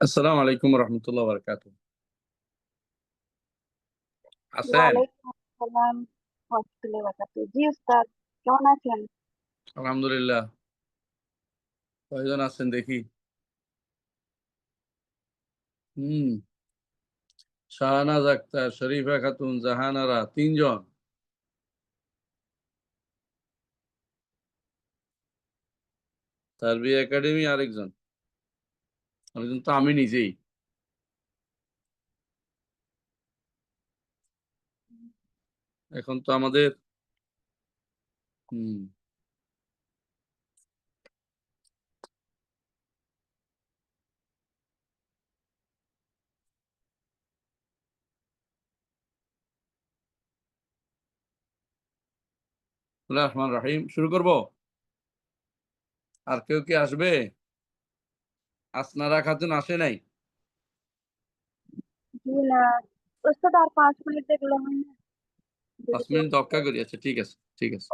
আসসালামু আলাইকুম রহমতুল্লাহ বারকাত। আছেন? ওয়ালাইকুম আসসালাম ওয়া বারাকাতুহু। জি উস্তাদ, কেমন আছেন? আলহামদুলিল্লাহ। কয়জন আছেন দেখি? হুম শাহনাজ আক্তার, শরীফা খাতুন, জাহানারা, ৩ জন। তারবিয়া একাডেমি আরেকজন তো আমি নিজেই। এখন তো আমাদের হুম রহমান রাহিম শুরু করব। আর কেউ কি আসবে? আসনারা খাতুন আসে নাই? জি না, উস্তাদ আর 5 মিনিট দেখলে হয় না? ৫ মিনিট অপেক্ষা করি। আচ্ছা, ঠিক আছে, ঠিক আছে।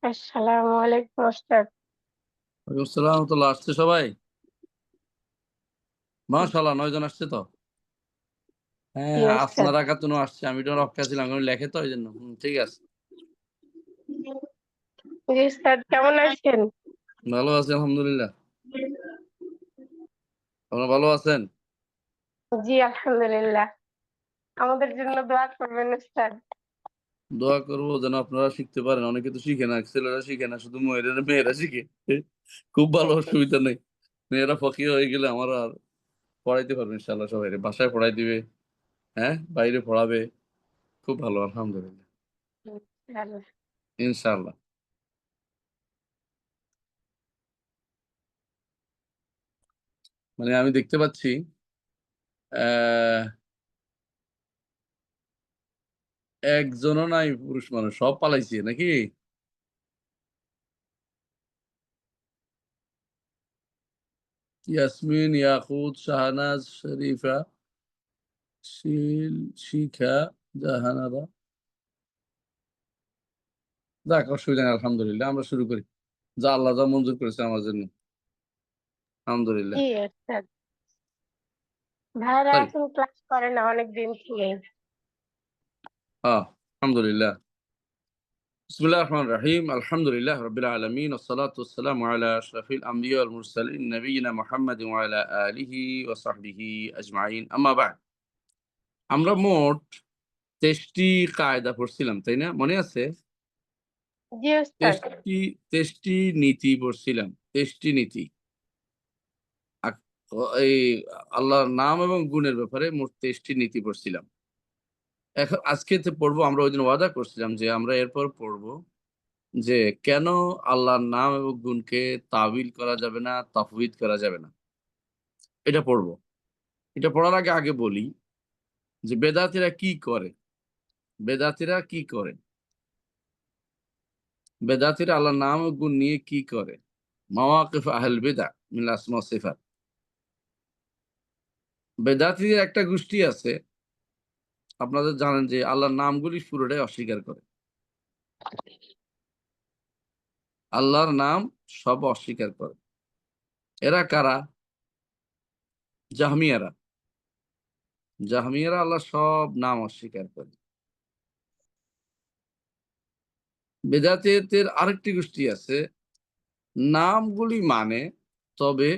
আসসালামু আলাইকুম ওস্তাদ। ওয়ালাইকুম আসসালাম রহমতুল্লাহ। আসছে সবাই? মাশাআল্লাহ, ৯ জন আসছে তো। জি হ্যাঁ, ওস্তাদ। আসনারা খাতুনও আসছে। আমি তো অপেক্ষা ছিলাম, আমি লেখে তো এইজন্য। ঠিক আছে। জি ওস্তাদ, কেমন আছেন? ভালো আছি আলহামদুলিল্লাহ। আপনারা ভালো আছেন? জি আলহামদুলিল্লাহ। আমাদের জন্য দোয়া করবেন ওস্তাদ। দোয়া করবো যেন আপনারা শিখতে পারেন। অনেকে তো শিখে না, ছেলেরা শিখে না, শুধু মেয়েরা শিখে। খুব ভালো, অসুবিধা নেই। মেয়েরা ফকি হয়ে গেলে আমার আর পড়াইতে পারবে ইনশাআল্লাহ। সবাই বাসায় পড়াই দিবে, হ্যাঁ, বাইরে পড়াবে। খুব ভালো, আলহামদুলিল্লাহ, ভালো। ইনশাআল্লাহ। মানে আমি দেখতে পাচ্ছি আহ একজনও নাই পুরুষ মানুষ, সব পালাইছে নাকি? ইয়াসমিন, ইয়াকুত, শাহনাজ, শরীফা, শিখা, জাহানারা। যাক, অসুবিধা নেই, আলহামদুলিল্লাহ। আমরা শুরু করি। যা আল্লাহ যা মঞ্জুর করেছে আমার জন্য, আলহামদুলিল্লাহ। জি ওস্তাদ। ভাইরা তাই এখন ক্লাস করে না অনেক দিন থেকে। হ্যাঁ, আলহামদুলিল্লাহ। বিসমিল্লাহির রহমানির রহিম। আলহামদুলিল্লাহ রাব্বিল আলামিন ওয়াসসালাতু ওয়াসসালামু আলা আশরাফিল আমবিয়া ওয়াল মুরসালিন নবিয়িনা মুহাম্মাদিন ওয়া আলা আলিহি ওয়া সাহবিহি আজমাইন। আম্মা বা'দ। আমরা মোট ২৩টি কায়দা পড়ছিলাম, তাই না? মনে আছে? জি ওস্তাদ। ২৩টি নীতি পড়ছিলাম। ২৩টি নীতি। আক এই আল্লাহর নাম এবং গুণের ব্যাপারে মোট ২৩টি নীতি পড়ছিলাম। এখন আজকে পড়বো। আমরা ওইদিন ওয়াদা করছিলাম যে আমরা এরপর পড়বো যে কেন আল্লাহর নাম এবং গুণকে তাবিল করা যাবে না, তাফউইদ করা যাবে না। এটা পড়বো। এটা পড়ার আগে বলি যে বেদাতীরা কি করে? বেদাতীরা কি করে? বেদাতীরা আল্লাহর নাম ও গুণ নিয়ে কি করে? মাওয়াকিফ আহল বিদআ মিনাল আসমা ওয়াস সিফাত। বেদাতীদের একটা গোষ্ঠী আছে, আপনাদের জানেন যে আল্লাহর নামগুলি পুরোটাই অস্বীকার করে। আল্লাহর নাম সব অস্বীকার করে। এরা কারা? জাহমিয়ারা। জাহমিয়ারা আল্লাহর সব নাম অস্বীকার করে। বেদাতীদের আরেকটি গোষ্ঠী আছে, নামগুলি মানে, তবে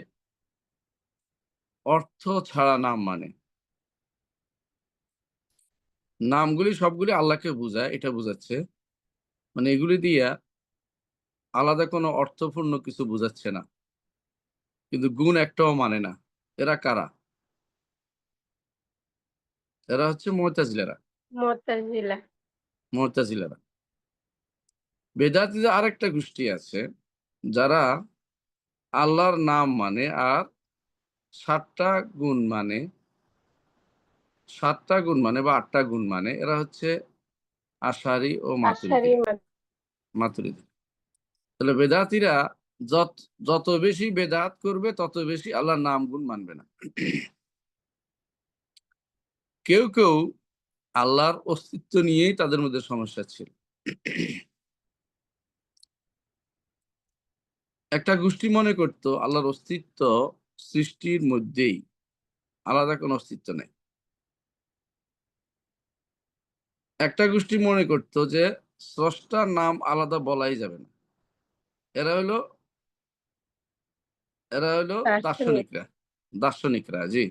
অর্থ ছাড়া নাম মানে। নামগুলি সবগুলি আল্লাহকে বোঝায়, এটা বোঝাচ্ছে। মানে এগুলি দিয়া আলাদা কোনো অর্থপূর্ণ কিছু বোঝাচ্ছে না, কিন্তু গুণ একটাও মানে না। এরা কারা? এরা হচ্ছে মুতাজিলারা। মুতাজিলা। মুতাজিলারা। বেদাতীদের আরেকটা গোষ্ঠী আছে, যারা আল্লাহর নাম মানে আর 7টা গুণ মানে, 7টা গুণ মানে বা 8টা গুণ মানে। এরা হচ্ছে আশারি ও আশারি মাতুরিদি। তাহলে বেদাতীরা যত যত বেশি বেদাত করবে তত বেশি আল্লাহর নাম গুণ মানবে না। কেউ কেউ আল্লাহর অস্তিত্ব নিয়েই তাদের মধ্যে সমস্যা ছিল। একটা গোষ্ঠী মনে করত আল্লাহর অস্তিত্ব সৃষ্টির মধ্যেই, আলাদা কোনো অস্তিত্ব নেই। একটা গোষ্ঠী মনে করত যে স্রষ্টার নাম আলাদা বলাই যাবে না। এরা হলো দার্শনিক। দার্শনিকরা। দার্শনিকরা, জি।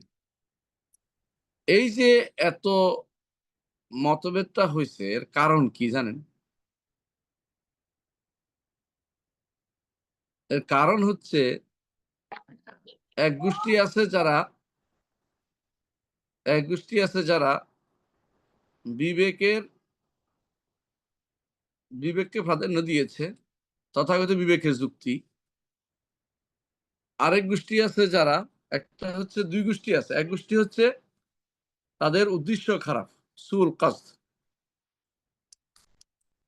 এই যে এত মতভেদটা হয়েছে, এর কারণ কি জানেন? এর কারণ হচ্ছে এক গোষ্ঠী আছে যারা বিবেকের বিবেককে প্রাধান্য দিয়েছে, তথাগত বিবেকের যুক্তি। আরেক গোষ্ঠী আছে যারা, একটা হচ্ছে, দুই গোষ্ঠী আছে। এক গোষ্ঠী হচ্ছে তাদের উদ্দেশ্য খারাপ, সুল কাসদ,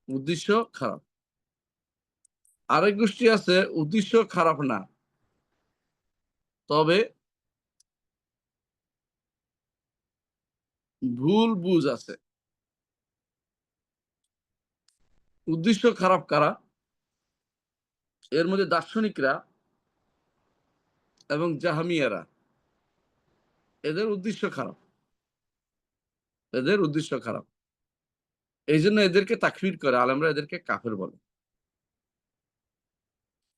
উদ্দেশ্য খারাপ। আরেক গোষ্ঠী আছে উদ্দেশ্য খারাপ না, তবে ভুল বুঝ আছে। উদ্দেশ্য খারাপ কারা? এর মধ্যে দার্শনিকরা এবং জাহামিয়ারা। এদের উদ্দেশ্য খারাপ, এদের উদ্দেশ্য খারাপ। এই জন্য এদেরকে তাকফির করে, আলেমরা এদেরকে কাফের বলে।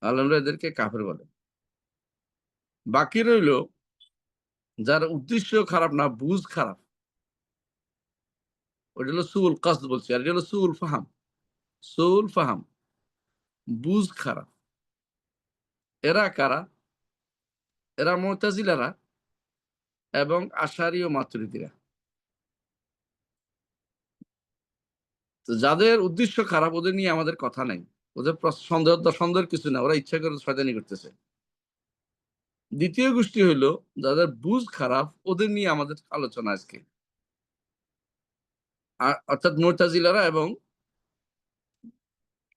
আলেমরা এদেরকে কাফের বলে। বাকি রইল যার উদ্দেশ্য খারাপ না, বুঝ খারাপ। ওইটা হলো সুল কাসদ বলছি, আর এটা হলো সুল ফাহাম। সুল ফাহাম, বুঝ খারাপ। এরা কারা? এরা মুতাজিলারা এবং আশারি ও মাতুরিদিরা। তো যাদের উদ্দেশ্য খারাপ, ওদের নিয়ে আমাদের কথা নাই। ওদের সন্দেহের কিছু না, ওরা ইচ্ছা করে শয়তানি করতেছে। দ্বিতীয় গোষ্ঠী হইলো যাদের বুঝ খারাপ, ওদের নিয়ে আমাদের আলোচনা আজকে। অর্থাৎ মুতাজিলারা এবং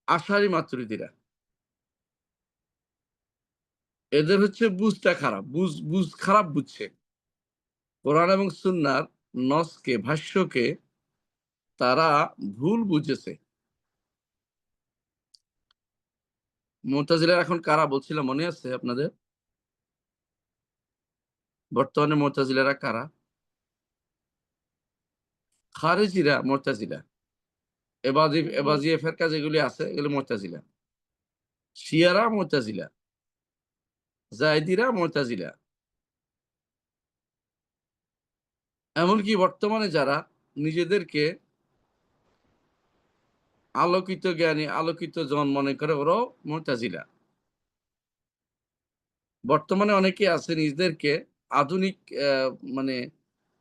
আশারি মাতুরিদিরা। এদের হচ্ছে বুঝটা খারাপ, বুঝ বুঝ খারাপ বুঝছে। কোরআন এবং সুন্নাহর নসকে, ভাষ্যকে তারা ভুল বুঝেছে। মুতাজিলার এখন কারা বলছিলাম, মনে আছে আপনাদের? বর্তমানে মুতাজিলারা কারা? খারেজিরা মুতাজিলা। এবাজি ফেরকা যেগুলি আছে এগুলো মুতাজিলা। শিয়ারা মুতাজিলা, জায়দিরা মুতাজিলা। এমনকি বর্তমানে যারা নিজেদেরকে আলোকিত জ্ঞানী, আলোকিত জন মনে করে, ওরাও মুতাজিলা। বর্তমানে অনেকে আছে নিজেদেরকে আধুনিক, মানে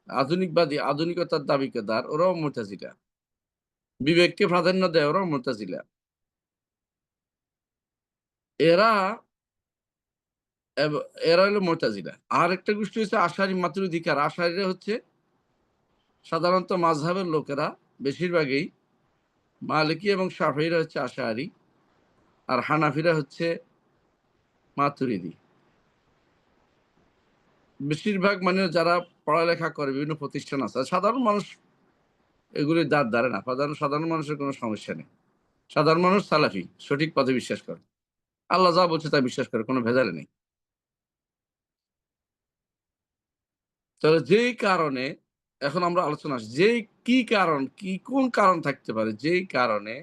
আধুনিকবাদী, আধুনিকতার দাবিকেদার, ওরাও মুতাজিলা। বিবেককে প্রাধান্য দেয়, ওরাও মুতাজিলা। এরা এরা হলো মুতাজিলা। আর একটা গোষ্ঠী হচ্ছে আশারি মাতুরিদি। আশারিরা হচ্ছে সাধারণত মাযহাবের লোকেরা, বেশিরভাগই মালিকি এবং শাফিঈরা হচ্ছে আশারি, আর হানাফিরা হচ্ছে মাতুরিদি। বেশিরভাগ মানে যারা পড়ালেখা করে, বিভিন্ন প্রতিষ্ঠান আছে, আর সাধারণ মানুষ এগুলির দাঁড় ধারে না। সাধারণ মানুষের কোনো সমস্যা নেই। সাধারণ মানুষ সালাফি, সঠিক পথে বিশ্বাস করে, আল্লাহ যা বলছে তা বিশ্বাস করে, কোনো ভেজালে নেই। তাহলে যেই কারণে এখন আমরা আলোচনা আসি, কোন কারণ থাকতে পারে যেই কারণে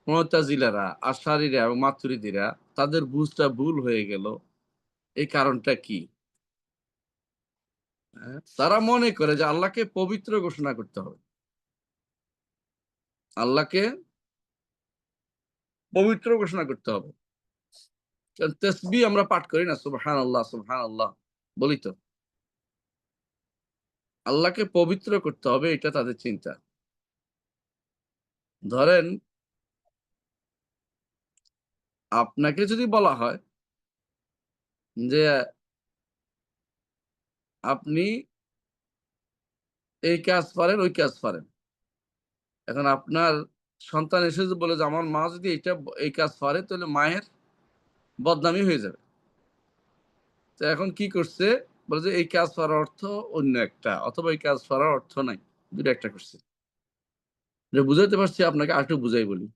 মুতাজিলারা, আশারিরা এবং মাতুরিদিরা তাদের বুঝটা ভুল হয়ে গেল, এই কারণটা কি? তারা মনে করে যে আল্লাহকে পবিত্র ঘোষণা করতে হবে, আল্লাহকে পবিত্র ঘোষণা করতে হবে। তাসবিহ আমরা পাঠ করি না, সুবহানাল্লাহ সুবহানাল্লাহ বলি তো। আল্লাহকে পবিত্র করতে হবে, এটা তাদের চিন্তা। ধরেন আপনাকে যদি বলা হয় যে আপনি এই কাজ পারেন ওই কাজ পারেন, এখন আপনার সন্তান এসে যদি বলে যে আমার মা যদি এই কাজ পারে তাহলে মায়ের বদনামি হয়ে যাবে। তো এখন কি করছে, বলে যে এই কাজ পারার অর্থ অন্য একটা, অথবা এই কাজ পারার অর্থ নাই, দুটো একটা করছে। বুঝাইতে পারছি আপনাকে, আরেকটু বুঝাই বলি।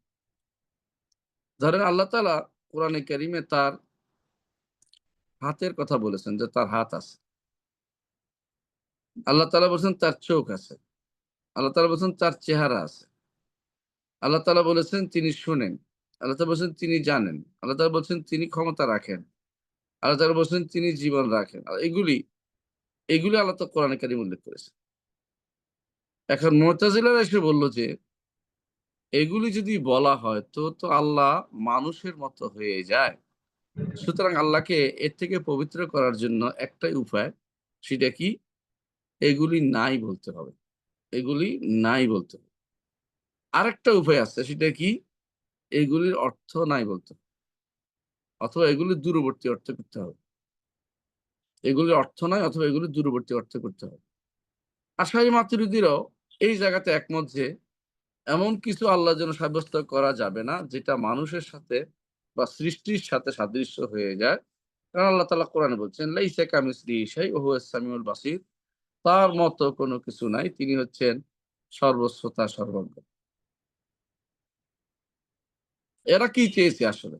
ধরেন আল্লাহ তাআলা কোরআনে কারিমে তার হাতের কথা বলেছেন যে তার হাত আছে। আল্লাহ তাআলা বলেছেন তার চোখ আছে। আল্লাহ তাআলা বলেছেন তার চেহারা আছে। আল্লাহ তাআলা বলেছেন তিনি শুনেন। আল্লাহ তাআলা বলেছেন তিনি জানেন। আল্লাহ তাআলা বলেছেন তিনি ক্ষমতা রাখেন। আল্লাহ তাআলা বলেছেন তিনি জীবন রাখেন। আর এগুলি আল্লাহ তাআলা কোরআনে কারিমে উল্লেখ করেছেন। এখন মু'তাজিলারা এসে বলল যে এগুলি যদি বলা হয় তো আল্লাহ মানুষের মতো হয়ে যায়। সুতরাং আল্লাহকে এর থেকে পবিত্র করার জন্য একটাই উপায়, সেটা কি? এগুলি নাই বলতে হবে। এগুলি নাই বলতে হবে। আরেকটা উপায় আছে, সেটা কি? এগুলির অর্থ নাই বলতে হবে, অথবা এগুলির দূরবর্তী অর্থ করতে হবে। এগুলির অর্থ নাই অথবা এগুলির দূরবর্তী অর্থ করতে হবে। আশারি মাতুরিদিরাও এই জায়গাতে একমত যে এমন কিছু আল্লাহর জন্য সাব্যস্ত করা যাবে না যেটা মানুষের সাথে বা সৃষ্টির সাথে সাদৃশ্য হয়ে যায়। কারণ আল্লাহ তাআলা কোরআনে বলছেন লাইসা কামিসলিহি শাইউন ওয়া হুয়াস সামিউল বাসীর, তার মতো কোনো কিছু নাই, তিনি হচ্ছেন সর্বশ্রোতা সর্বজ্ঞ। এরা কি চেয়েছে আসলে?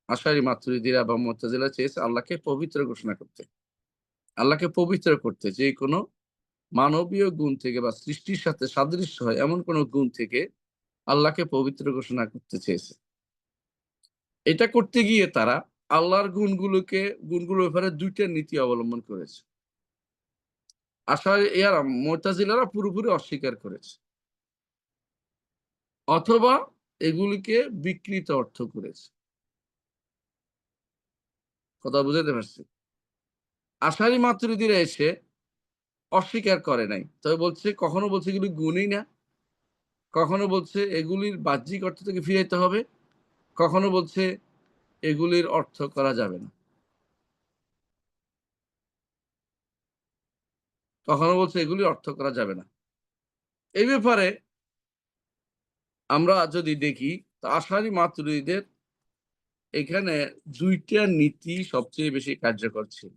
আশারি মাতুরিদিরা বা মু'তাজিলা চেয়েছে আল্লাহকে পবিত্র ঘোষণা করতে, আল্লাহকে পবিত্র করতে, যে কোনো মানবীয় গুণ থেকে বা সৃষ্টির সাথে সাদৃশ্য হয় এমন কোনো গুণ থেকে আল্লাহকে পবিত্র ঘোষণা করতে চেয়েছে। এটা করতে গিয়ে তারা আল্লাহর গুণগুলোর ব্যাপারে দুইটা নীতি অবলম্বন করেছে। এরা মু'তাজিলারা পুরোপুরি অস্বীকার করেছে, অথবা এগুলিকে বিকৃত অর্থ করেছে। কথা বুঝাতে পারছি? আশারি মাতুরিদিরা এসে অস্বীকার করে নাই, তবে বলছে, কখনো বলছে এগুলি গুণই না, কখনো বলছে এগুলির বাহ্যিক অর্থ থেকে ফিরাইতে হবে, কখনো বলছে এগুলির অর্থ করা যাবে না, কখনো বলছে এগুলির অর্থ করা যাবে না। এই ব্যাপারে আমরা যদি দেখি, তো আশারি মাতুরিদের এখানে দুইটা নীতি সবচেয়ে বেশি কার্যকর ছিল।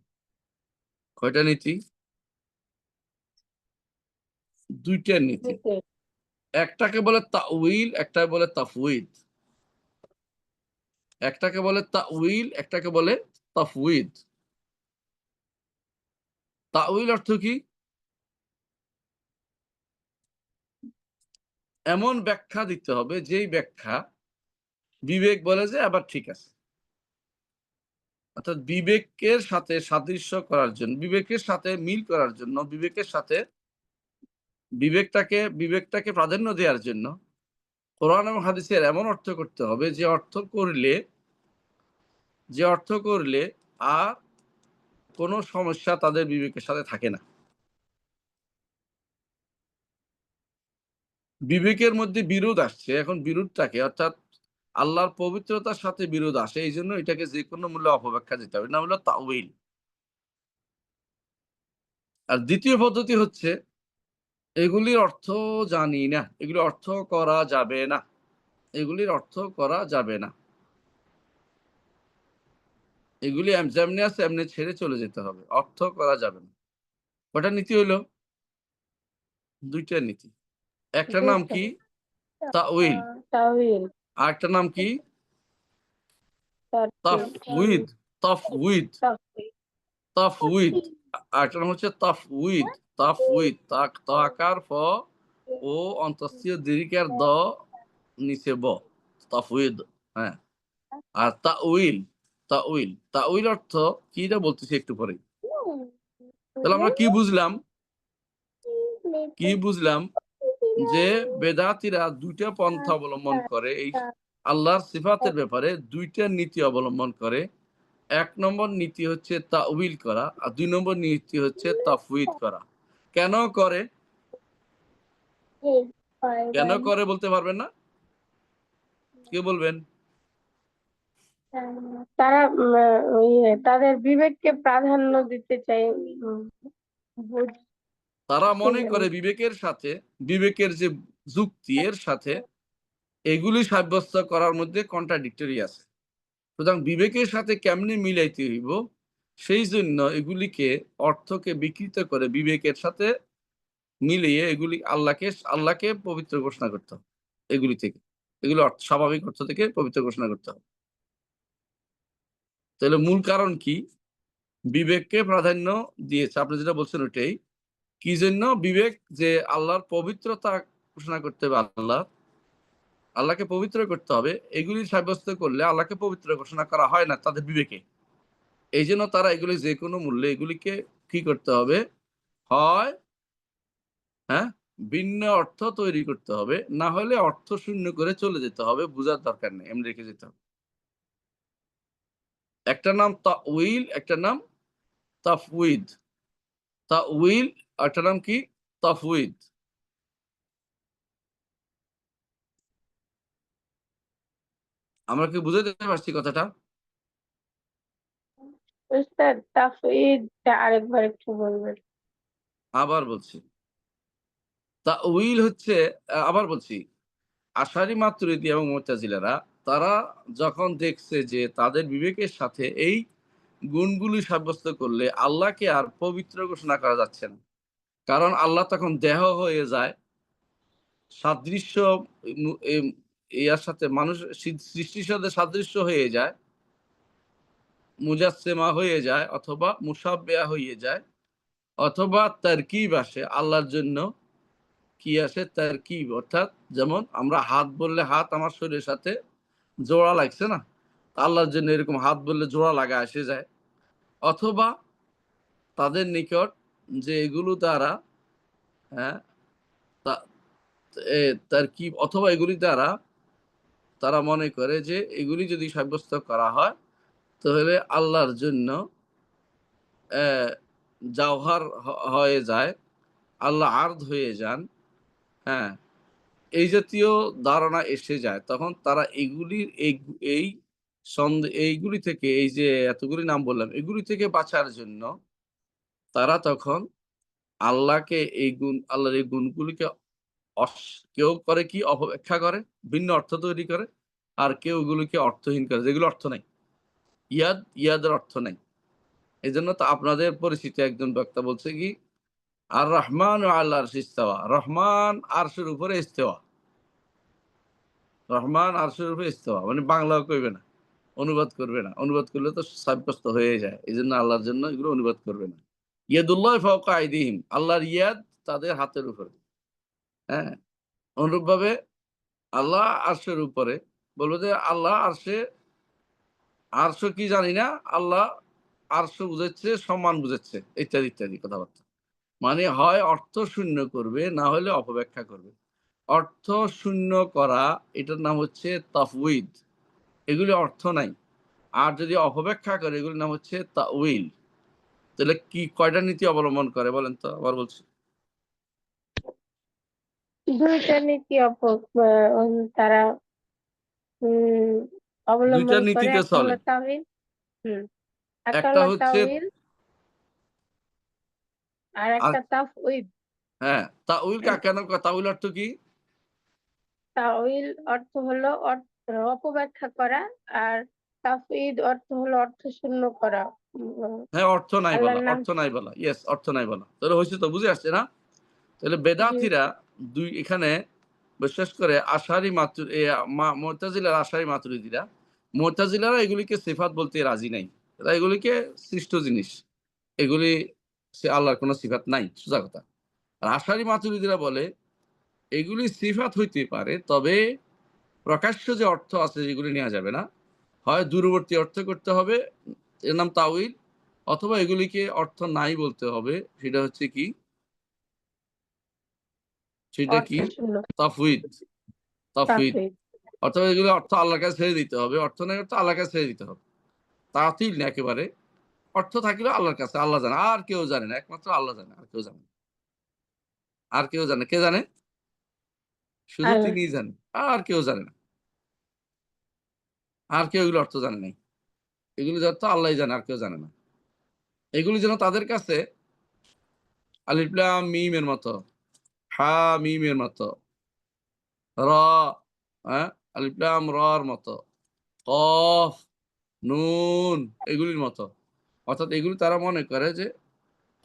কয়টা নীতি? দুইটা নীতি। একটাকে বলে তাউইল, একটাকে বলে তাফউইদ। একটাকে বলে তাউইল, একটাকে বলে তাফউইদ। তাউইল অর্থ কি? এমন ব্যাখ্যা দিতে হবে যেই ব্যাখ্যা বিবেক বলে যে আবার ঠিক আছে। অর্থাৎ বিবেকের সাথে সাদৃশ্য করার জন্য, বিবেকের সাথে মিল করার জন্য, বিবেকটাকে প্রাধান্য দেওয়ার জন্য কোরআন এবং হাদিসের এমন অর্থ করতে হবে যে অর্থ করলে আর কোনো সমস্যা তাদের বিবেকের সাথে থাকে না। বিবেকের মধ্যে বিরোধ আসছে, এখন বিরোধটাকে, অর্থাৎ আল্লাহর পবিত্রতার সাথে বিরোধ আসে, এই জন্য এটাকে যে কোনো মূল্যে অপব্যাখ্যা দিতে হবে, না হলো তাউইল। আর দ্বিতীয় পদ্ধতি হচ্ছে এগুলির অর্থ জানি না, এগুলি অর্থ করা যাবে না, এগুলির অর্থ করা যাবে না, এগুলি যেমনি আছে এমনি ছেড়ে চলে যেতে হবে, অর্থ করা যাবে না। কটা নীতি হইল? দুইটা নীতি। একটা নাম কি? তাউইল। তাওয়িল। আর একটা নাম কি? তাফউইদ। তাফউইদ। তাফউইদ। আর একটা নাম হচ্ছে তাফউইদ। তাফউইদ, তাকার ফ ও অন্তস্থীয় দীর্ঘের দ নিচে ব, তাফউইদ। হ্যাঁ। আর তাউইল, তাউইল অর্থ কি, এটা বলতেছি একটু পরে। তাহলে আমরা কি বুঝলাম যে বেদাতিরা দুইটা পন্থা অবলম্বন করে এই আল্লাহর সিফাতের ব্যাপারে দুইটা নীতি অবলম্বন করে। ১ নম্বর নীতি হচ্ছে তাউইল করা, আর ২ নম্বর নীতি হচ্ছে তাফউইদ করা। কেন করে বলতে পারবেন না? কে বলবেন? তারা তাদের বিবেককে প্রাধান্য দিতে চায়। তারা মনে করে বিবেকের যে যুক্তি এর সাথে এগুলি সাব্যস্ত করার মধ্যে কন্ট্রাডিক্টরি আছে। সুতরাং বিবেকের সাথে কেমনে মিলাইতে হইব, সেই জন্য এগুলিকে অর্থকে বিকৃত করে বিবেকের সাথে মিলিয়ে এগুলি আল্লাহকে পবিত্র ঘোষণা করতে হবে। এগুলি স্বাভাবিক অর্থ থেকে পবিত্র ঘোষণা করতে হবে। তাহলে মূল কারণ কি? বিবেককে প্রাধান্য দিয়েছে। আপনি যেটা বলছেন ওইটাই। কি জন্য? বিবেক যে আল্লাহর পবিত্রতা ঘোষণা করতে হবে, আল্লাহকে পবিত্র করতে হবে, এগুলি সাব্যস্ত করলে আল্লাহকে পবিত্র ঘোষণা করা হয় না তাদের বিবেকে। এই জন্য তারা এগুলি যে কোনো মূল্যে এগুলিকে কি করতে হবে, হয় ভিন্ন অর্থ তৈরি করতে হবে, না হলে অর্থ শূন্য করে চলে যেতে হবে, বোঝার দরকার নেই, এমনি রেখে যেতে হবে। একটা নাম তাউইল, একটা নাম তাফউইদ। তাউইল, একটা নাম কি তাফউইদ। আমরা কি বুঝাতে পারছি কথাটা? উস্তাদ, তাফঈদটা আরেকবার একটু বলবেন। আবার বলছি, তাউইল হচ্ছে, আবার বলছি, আশারি মাতুরিদি এবং মুতাজিলারা তারা যখন দেখছে যে তাদের বিবেকের সাথে এই গুণগুলি সাব্যস্ত করলে আল্লাহকে আর পবিত্র ঘোষণা করা যাচ্ছে না, কারণ আল্লাহ তখন দেহ হয়ে যায়, সাদৃশ্য ইয়ার সাথে মানুষ সৃষ্টির সাথে সাদৃশ্য হয়ে যায়, মুজাসসিমা হয়ে যায়, অথবা মুসাব্বিহা হয়ে যায়, অথবা তারকিব আসে আল্লাহর জন্য। কি আসে? তারকিব, অর্থাৎ যেমন আমরা হাত বললে হাত আমার শরীরের সাথে জোড়া লাগছে না, আল্লাহর জন্য এরকম হাত বললে জোড়া লাগা এসে যায়। অথবা তাদের নিকট যে এগুলো দ্বারা হ্যাঁ তারকিব, অথবা এগুলি দ্বারা তারা মনে করে যে এগুলি যদি সাব্যস্ত করা হয় তাহলে আল্লাহর জন্য জাওহার হয়ে যায়, আল্লাহ আর্দ হয়ে যান, হ্যাঁ, এই জাতীয় ধারণা এসে যায়। তখন তারা এইগুলি থেকে, এই যে এতগুলি নাম বললাম, এগুলি থেকে বাঁচার জন্য তারা তখন আল্লাহর এই গুণগুলিকে কেউ করে কি অপব্যাখ্যা করে, ভিন্ন অর্থ তৈরি করে, আর কেউ এগুলিকে অর্থহীন করে, যেগুলো অর্থ নাই। ইয়াদের অর্থ নাই। এই জন্য তো আপনাদের পরিচিত একজন বক্তা বলছে কি, আর রহমান আল্লাহর ইস্তেওয়া, রহমান আরশের উপরে ইস্তেওয়া, রহমান আরশের উপরে ইস্তেওয়া, মানে বাংলাও কইবে না, অনুবাদ করবে না, অনুবাদ করলে তো সাব্যস্ত হয়ে যায়। এই জন্য আল্লাহর জন্য এগুলো অনুবাদ করবে না। ইয়াদুল্লাহ ফাওকা আইদিহিম, আল্লাহর ইয়াদ তাদের হাতের উপরে। হ্যাঁ, অনুরূপ ভাবে আল্লাহ আরশের উপরে, বলবো যে আল্লাহ আরশ কি জানি না, আল্লাহ আরশ বুঝাচ্ছে, সম্মান বুঝাচ্ছে, ইত্যাদি ইত্যাদি কথাবার্তা। মানে হয় অর্থ শূন্য করবে, না হলে অপব্যাখ্যা করবে। অর্থ শূন্য করা, এটার নাম হচ্ছে তাফউইদ, এগুলি অর্থ নাই। আর যদি অপব্যাখ্যা করে, এগুলির নাম হচ্ছে তাউইল। তাহলে কি কয়টা নীতি অবলম্বন করে বলেন তো? আবার বলছি, দুইটা নীতি তারা দুইটা অবলম্বন করে। নীতিতে একটা চলে। হলো তাওহীদ, একটা একটা হলো হচ্ছে, তাওহীদ, আর আর একটা তাফউইদ। হ্যাঁ, তাউইল কেন? তাউইল অর্থ কি? তাওহীদ অর্থ হলো অপব্যাখ্যা করা, আর তাফউইদ অর্থ হলো অর্থ শূন্য করা। হ্যাঁ, অর্থ নাই বলা, আল্লাহর নাম। অর্থ নাই বলা, ইয়েস, অর্থ নাই বলা। তাহলে হয়েছে তো, বুঝে আসছে না? তাহলে জি। বেদাতিরা এখানে বিশেষ করে মুতাজিলার আশারি মাতুরিদিরা, মুতাজিলারা এগুলিকে সিফাত বলতে রাজি নাই। এরা এগুলিকে সৃষ্ট জিনিস, এগুলি আল্লাহর কোনো সিফাত নাই, সোজা কথা। আর আশারি মাতুরিদিরা বলে এগুলি সিফাত হইতে পারে, তবে প্রকাশ্য যে অর্থ আছে যেগুলি নেওয়া যাবে না, হয় দূরবর্তী অর্থ করতে হবে, এর নাম তাউইল, অথবা এগুলিকে অর্থ নাই বলতে হবে, সেটা হচ্ছে কি, সেটা কি অর্থশূন্য। তাফউইদ। তাফউইদ তাফওয়িদ। অথবা এগুলো অর্থ আল্লাহর কাছে ছেড়ে দিতে হবে, অর্থ নাই অর্থ আল্লাহর কাছে ছেড়ে দিতে হবে। তাতিল না একেবারে, অর্থ থাকলেও আল্লাহর কাছে, আল্লাহ জানে, আর কেউ জানে না, একমাত্র আল্লাহ জানে, আর কেউ জানে না। আর কেউ জানে, কে জানে? শুধু আল্লাহ। তিনিই জানেন, আর কেউ জানে না। আর কেউ এগুলো অর্থ জানে নাই। এগুলো অর্থ আল্লাহই জানে, আর কেউ জানে না। এগুলি যেন তাদের কাছে আলিফ লাম মিম এর মতো, হা মিম এর মতো, র, হ্যাঁ, আলিফ লাম র এর মতো, কফ, নুন, এগুলির মতো। অর্থাৎ এগুলি তারা মনে করে যে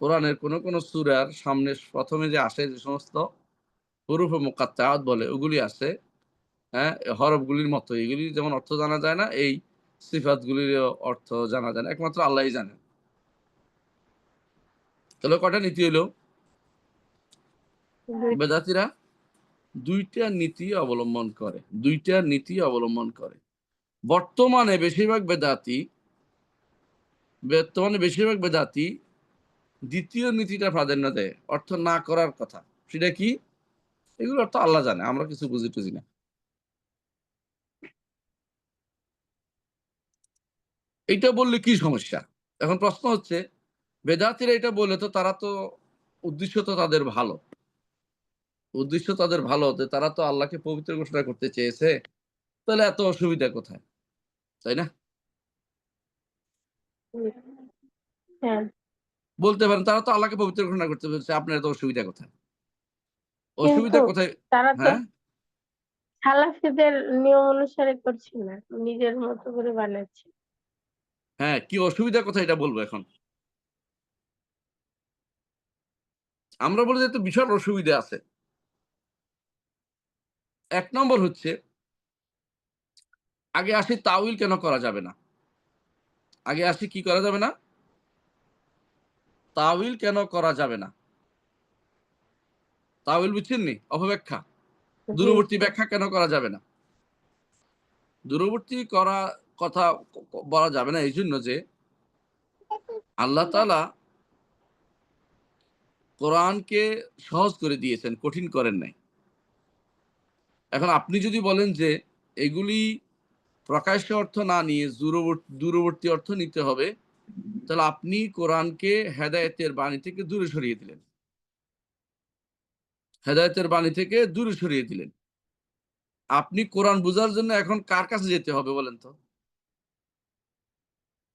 কোরআনের কোন কোন সূরার সামনে প্রথমে যে আসে, যে সমস্ত হুরুফে মুকাত্তাআত বলে, ওগুলি আসে, হ্যাঁ, হরফগুলির মতো। এগুলি যেমন অর্থ জানা যায় না, এই সিফাতগুলির অর্থ জানা যায় না, একমাত্র আল্লাহই জানেন। তাহলে কয়টা নীতি হইল? দুই। বেদাতীরা দুইটা নীতি অবলম্বন করে, দুইটা নীতি অবলম্বন করে। বর্তমানে বেশিরভাগ বেদাতি দ্বিতীয় নীতিটা প্রাধান্য দেয়, অর্থ না করার কথা। সেটা কি? এগুলো অর্থ আল্লাহ জানে, আমরা কিছু বুঝি টুঝি না। এইটা বললে কি সমস্যা? এখন প্রশ্ন হচ্ছে, বেদাতিরা এটা বলে তো তারা তো উদ্দেশ্য তো তাদের ভালো, উদ্দেশ্য তাদের ভালো হতে, তারা তো আল্লাহকে পবিত্র ঘোষণা করতে চেয়েছে, তাহলে এত অসুবিধা কোথায়, তাই না? হ্যাঁ, বলতে পারেন তারা তো আল্লাহকে পবিত্র ঘোষণা করতে চেয়েছে, আপনার এত অসুবিধা কোথায়? কিন্তু অসুবিধা কোথায়? তারা তো হ্যাঁ, সালাফিদের নিয়ম অনুসারে করছে না, নিজের মতো করে বানাচ্ছে। হ্যাঁ, কি অসুবিধা কোথায় এটা বলবো এখন। আমরা বলি যে তো বিশাল অসুবিধা আছে। এক নম্বর হচ্ছে, আগে আসি তাউইল কেন করা যাবে না। আগে আসি কি করা যাবে না? তাউইল কেন করা যাবে না? তাউইল বুঝছেন নি? অপব্যাখ্যা, জি দূরবর্তী উস্তাদ। ব্যাখ্যা কেন করা যাবে না? দূরবর্তী করা কথা বলা যাবে না এই জন্য যে আল্লাহ তাআলা কোরআনকে সহজ করে দিয়েছেন, কঠিন করেন নাই। এখন আপনি যদি বলেন যে এগুলি প্রকাশ্য অর্থ না নিয়ে দূরবর্তী অর্থ নিতে হবে, তাহলে আপনি কোরআনকে হেদায়েতের বাণী থেকে দূরে সরিয়ে দিলেন। হেদায়েতের বাণী থেকে দূরে সরিয়ে দিলেন। আপনি কোরআন বুঝার জন্য এখন কার কাছে যেতে হবে বলেন তো?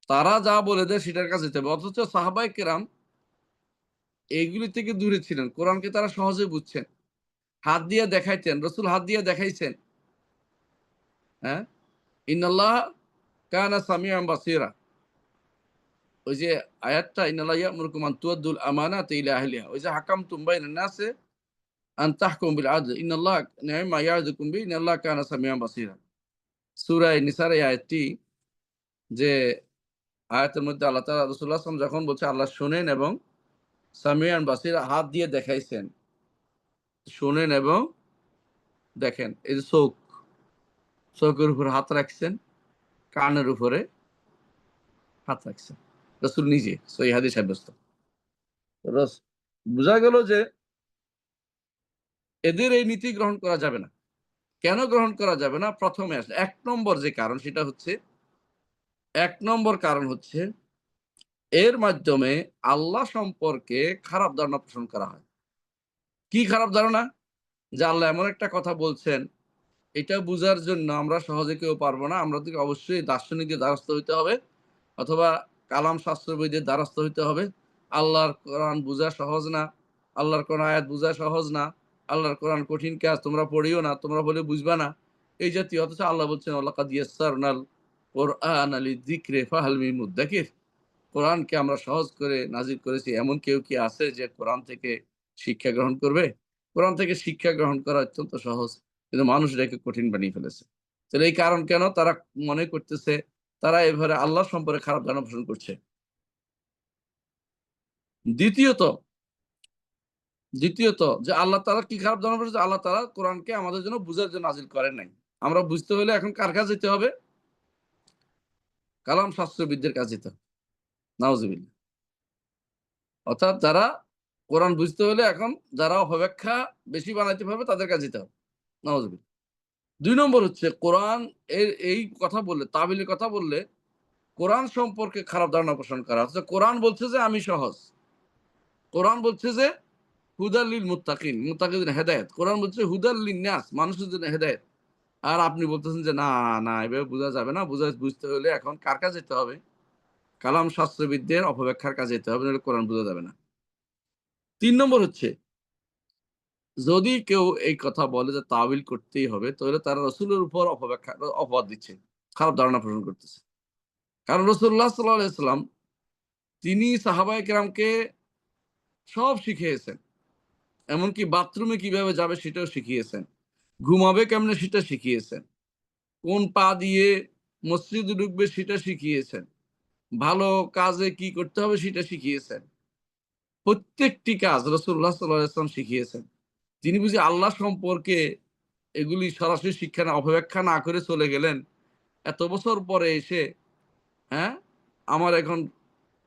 তারা যা বলে দেয় সেটার কাছে যেতে হবে। অথচ সাহাবায়ে কেরাম এইগুলি থেকে দূরে ছিলেন। কোরআনকে তারা সহজে বুঝছেন। হাত দিয়ে দেখাইতেন। রাসূল হাত দিয়ে দেখাইছেন। হ্যাঁ? ইন্নাল্লাহ কানা সামিআন বাসীরা। ওই যে আয়াতটা, ইন্নাল্লাহ ইয়া'মুরুকুম আন তুআদ্দুল আমানাতি ইলা আহলিহা। ওই যে হাকামতুম বাইনান নাসি আন তাহকুমু বিল আদল। ইন্নাল্লাহ নি'মা ইয়া'যুকুম বিহি ইন্নাল্লাহ কানা সামিআন বাসীরা। সূরা নিসার এই আয়াতটি, যে আয়াতের মধ্যে আল্লাহ তাআলা রাসূলুল্লাহ সাল্লাল্লাহু আলাইহি ওয়াসাল্লাম যখন বলছে আল্লাহ শোনেন এবং সামিআন বাসীরা, হাত দিয়ে দেখাইছেন। শোনেন এবং দেখেন। এই যে চোখ, চোখের উপর হাত রাখছেন, কানের উপরে হাত রাখছেন। রাসূল নিজে সহিহ হাদিস সাব্যস্ত। রস বোঝা গেল যে এদের এই নীতি গ্রহণ করা যাবে না। কেন গ্রহণ করা যাবে না? প্রথমে আসলে ১ নম্বর যে কারণ সেটা হচ্ছে, ১ নম্বর কারণ হচ্ছে এর মাধ্যমে আল্লাহ সম্পর্কে খারাপ ধারণা পোষণ করা হয়। কি খারাপ ধারণা? যে আল্লাহ এমন একটা কথা বলছেন, এটা বুঝার জন্য আমরা সহজে কেউ পারব না। আমাদেরকে অবশ্যই দার্শনিকদের দ্বারস্থ হইতে হবে, অথবা কালাম শাস্ত্রবিদদের দ্বারস্থ হইতে হবে। আল্লাহর কোরআন বুঝা সহজ না। আল্লাহর কোন আয়াত বুঝা সহজ না। আল্লাহর কোরআন কঠিন কাজ, তোমরা পড়িও না, তোমরা বলে বুঝবা না। এই জাতীয়। অথচ আল্লাহ বলছেন ওয়ালাকাদ ইয়াসসারনাল কোরআনা লিযিকরি ফাহাল মিন মুদ্দাকির। কোরআনকে আমরা সহজ করে নাজিল করেছি। এমন কেউ কি আছে যে কোরআন থেকে শিক্ষা গ্রহণ করবে? কোরআন থেকে শিক্ষা গ্রহণ করা অত্যন্ত সহজ। কিন্তু মানুষ এটাকে কঠিন বানিয়ে ফেলেছে। তাহলে এই কারণ কেন? তারা মনে করতেছে তারা এভাবে আল্লাহ সম্পর্কে খারাপ ধারণা পোষণ করছে। দ্বিতীয়ত, দ্বিতীয়ত যে আল্লাহ তাআলা কি খারাপ ধারণা পোষণ করছে? আল্লাহ তাআলা কোরআনকে আমাদের জন্য বুঝার জন্য নাজিল করেন নাই। আমরা বুঝতে হলে এখন কার কাছে যেতে হবে? কালাম শাস্ত্রবিদদের কাছে যেতে হবে। নাউজুবিল্লাহ। অর্থাৎ যারা কোরআন বুঝতে হলে এখন যারা অপব্যাখ্যা বেশি বানাইতে পারবে তাদের কাছে যেতে হবে। নাউজুবিল্লাহ। ২ নম্বর হচ্ছে কোরআন এই কথা বললে, তাবিলের কথা বললে কোরআন সম্পর্কে খারাপ ধারণা পোষণ করা। অথচ কোরআন বলছে যে আমি সহজ। কোরআন বলছে যে হুদাল লিল মুত্তাকিন, মুত্তাকিদের হেদায়েত। কোরআন বলছে হুদাল লিন নাস, মানুষের জন্য হেদায়েত। আর আপনি বলতেছেন যে না, না এভাবে বোঝা যাবে না। বুঝতে হলে এখন কার কাছে যেতে হবে? কালাম শাস্ত্রবিদদের অপব্যাখ্যার কাছে যেতে হবে, নাহলে কোরআন বোঝা যাবে না। ৩ নম্বর হচ্ছে যদি কেউ এই কথা বলে যে তাবিল করতেই হবে, তাহলে তারা রাসূলের উপর অপবাদ দিচ্ছে, খারাপ ধারণা পোষণ করতেছে। কারণ রাসূলুল্লাহ সাল্লাল্লাহু আলাইহি সাল্লাম তিনি সাহাবায়ে কেরামকে সব শিখিয়েছেন। এমনকি বাথরুমে কিভাবে যাবে সেটাও শিখিয়েছেন। ঘুমাবে কেমনে সেটা শিখিয়েছেন। কোন পা দিয়ে মসজিদে ঢুকবে সেটা শিখিয়েছেন। ভালো কাজে কি করতে হবে সেটা শিখিয়েছেন। প্রত্যেকটি কাজ রাসূলুল্লাহ সাল্লাল্লাহু আলাইহি ওয়াসাল্লাম শিখিয়েছেন। তিনি বুঝি আল্লাহ সম্পর্কে এগুলি সরাসরি শিক্ষা না, অপব্যাখ্যা না করে চলে গেলেন। এত বছর পরে এসে, হ্যাঁ? আমার এখন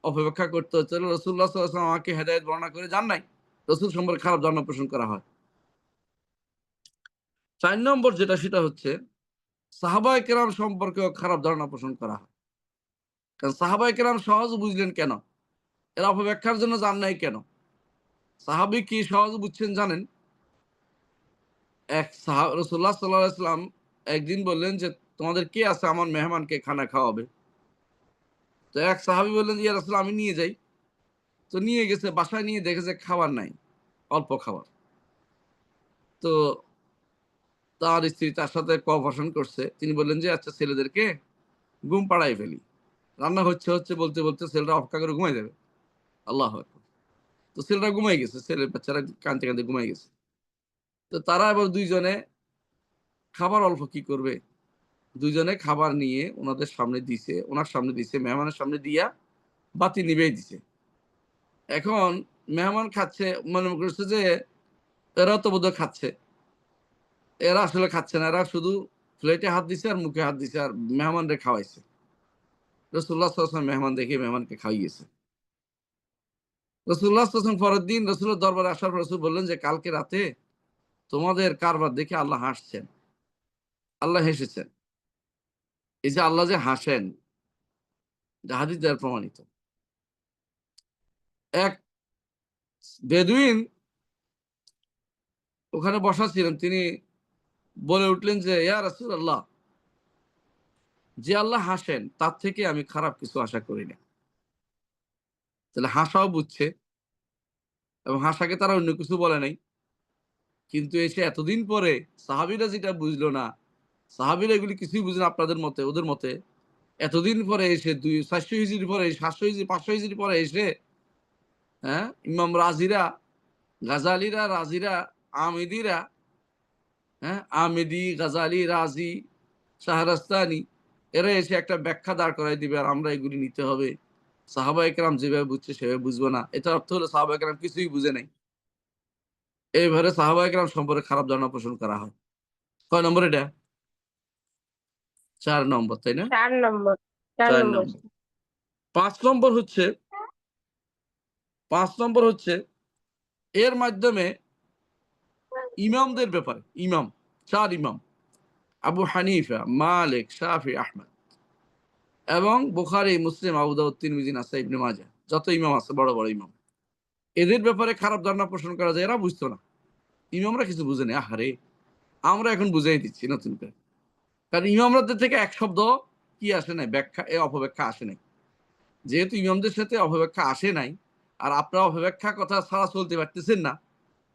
অপব্যাখ্যা করতে হচ্ছে। রাসূলুল্লাহ সাল্লাল্লাহু আলাইহি ওয়াসাল্লাম আমাকে হেদায়েত বর্ণনা করে যান নাই। রাসূল সম্পর্কে খারাপ ধারণা পোষণ করা হয়। ৪ নম্বর যেটা সেটা হচ্ছে সাহাবায়ে কেরাম সম্পর্কেও খারাপ ধারণা পোষণ করা হয়। কারণ সাহাবায়ে কেরাম সহজ বুঝলেন কেন? এরা অপব্যাখ্যার জন্য যান নাই কেন? সাহাবী কি সহজ বুঝছেন জানেন? রাসূলুল্লাহ সাল্লাল্লাহু আলাইহি ওয়াসাল্লাম একদিন বললেন যে, "তোমাদের কে আছে আমার মেহমানকে খানা খাওয়াবে?" তো এক সাহাবী বললেন, "ইয়া রাসূলুল্লাহ আমি নিয়ে যাই।" তো নিয়ে গেছে, বাসায় নিয়ে দেখেছে খাবার নাই, অল্প খাবার। তো তার স্ত্রী তার সাথে কোঅপারেশন করছে। তিনি বললেন যে, "আচ্ছা ছেলেদেরকে ঘুম পাড়ায় ফেলি।" রান্না হচ্ছে বলতে ছেলেরা অপেক্ষা করে ঘুমায় যাবে। আল্লাহু আকবার! তো ছেলেরা ঘুমায় গেছে। ছেলে বাচ্চারা কাঁদতে ঘুমায় গেছে। তো তারা এবার ২ জনে খাবার অল্প কি করবে? ২ জনে খাবার নিয়ে উনাদের সামনে দিছে, উনার সামনে দিছে, মেহমানের সামনে দিয়া বাতি নিভাই দিছে। এখন মেহমান খাচ্ছে, মনে করছে যে এরাও তো বোধহয় খাচ্ছে। এরা আসলে খাচ্ছে না। এরা শুধু প্লেটে হাত দিছে আর মুখে হাত দিছে আর মেহমানরে খাওয়াইছে। রাসূলুল্লাহ সাল্লাল্লাহু আলাইহি ওয়াসাল্লাম মেহমান দেখে মেহমানকে খাইয়েছে। রাসূলুল্লাহ সাল্লাল্লাহু আলাইহি ওয়াসাল্লাম পরের দিন রাসূলের দরবারে আসার পর রাসূল বললেন যে, "কালকে রাতে তোমাদের কারবার দেখে আল্লাহ হাসছেন। আল্লাহ হেসেছেন।" এই যে আল্লাহ যে হাসেন, এটা হাদিস দ্বারা প্রমাণিত। এক বেদুইন ওখানে বসা ছিলেন। তিনি বলে উঠলেন যে, "ইয়া রাসূলাল্লাহ, যে আল্লাহ হাসেন তার থেকে আমি খারাপ কিছু আশা করি না।" তাহলে হাসাও বুঝছে এবং হাসাকে তারা অন্য কিছু বলে নাই। কিন্তু এসে এতদিন পরে সাহাবীরা যেটা বুঝলো না, সাহাবীরা এগুলি কিছুই বুঝে না আপনাদের মতে, ওদের মতে। এতদিন পরে এসে ৪০০ হিজরি পরে, ৭০০ হিজরি, ৫০০ হিজরি পরে এসে, হ্যাঁ? ইমাম রাজিরা, গাজালিরা, রাজিরা, আমেদিরা, হ্যাঁ? আমেদি, গাজালি, রাজি, শাহরাস্তানি এরা এসে একটা ব্যাখ্যা দাঁড় করায় দিবে আর আমরা এগুলি নিতে হবে। সাহাবা একরাম যেভাবে বুঝছে সেভাবে বুঝবো না। এটার অর্থ হলো সাহাবা একরাম কিছুই বুঝে নাই। এইভাবে সাহাবা একরাম সম্পর্কে খারাপ ধারণা পোষণ করা হয়। কয় নম্বর এটা? ৪ নম্বর, তাই না? ৪ নম্বর। ৪ ৪ নম্বর। নম্বর। ৫ নম্বর হচ্ছে ৫ নম্বর হচ্ছে এর মাধ্যমে ইমামদের ব্যাপারে, ইমাম, ৪ ইমাম। আবু হানিফা, মালিক, শাফি, আহমদ এবং বুখারী, মুসলিম, আবু দাউদ, তিরমিজি, নাসাই, ইবনে মাজাহ। যত ইমাম আছে বড়, বড় ইমাম। এদের ব্যাপারে খারাপ ধারণা পোষণ করা যায়, এরা বুঝতো না। ইমামরা কিছু বুঝে নাই। আহারে! আমরা এখন বুঝাই দিচ্ছি নতুন করে। কারণ ইমামরাদের থেকে এক শব্দ কি আসে নাই? ব্যাখ্যা, অপব্যাখ্যা আসে নাই। যেহেতু ইমামদের সাথে অপব্যাখ্যা আসে নাই, আর আপনারা অপব্যাখ্যা কথা ছাড়া চলতে পারতেছেন না,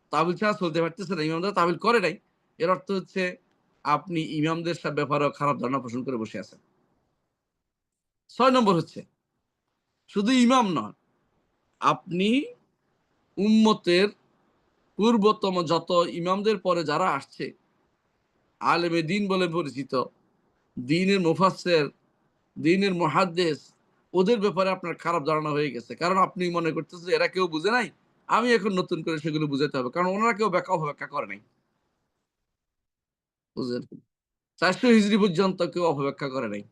তাবিল ছাড়া চলতে পারতেছেন না, ইমামরা তাবিল করে নাই। এর অর্থ হচ্ছে আপনি ইমামদের ব্যাপারেও খারাপ ধারণা পোষণ করে বসে আছেন। ৬ নম্বর হচ্ছে শুধু ইমাম নন, আপনি উম্মতের পূর্বতম যত ইমামদের পরে যারা আসছে, আলেমে দ্বীন বলে পরিচিত, দ্বীনের মুফাসসির, দ্বীনের মুহাদ্দিস, ওদের ব্যাপারে আপনার খারাপ ধারণা হয়ে গেছে। কারণ আপনি মনে করতেছেন এরা কেউ বুঝে নাই। আমি এখন নতুন করে সেগুলো বুঝাতে হবে। কারণ ওনারা কেউ অপব্যাখ্যা করে নাই। বুঝলেন? ৪০০ হিজরি পর্যন্ত কেউ অপব্যাখ্যা করে নাই।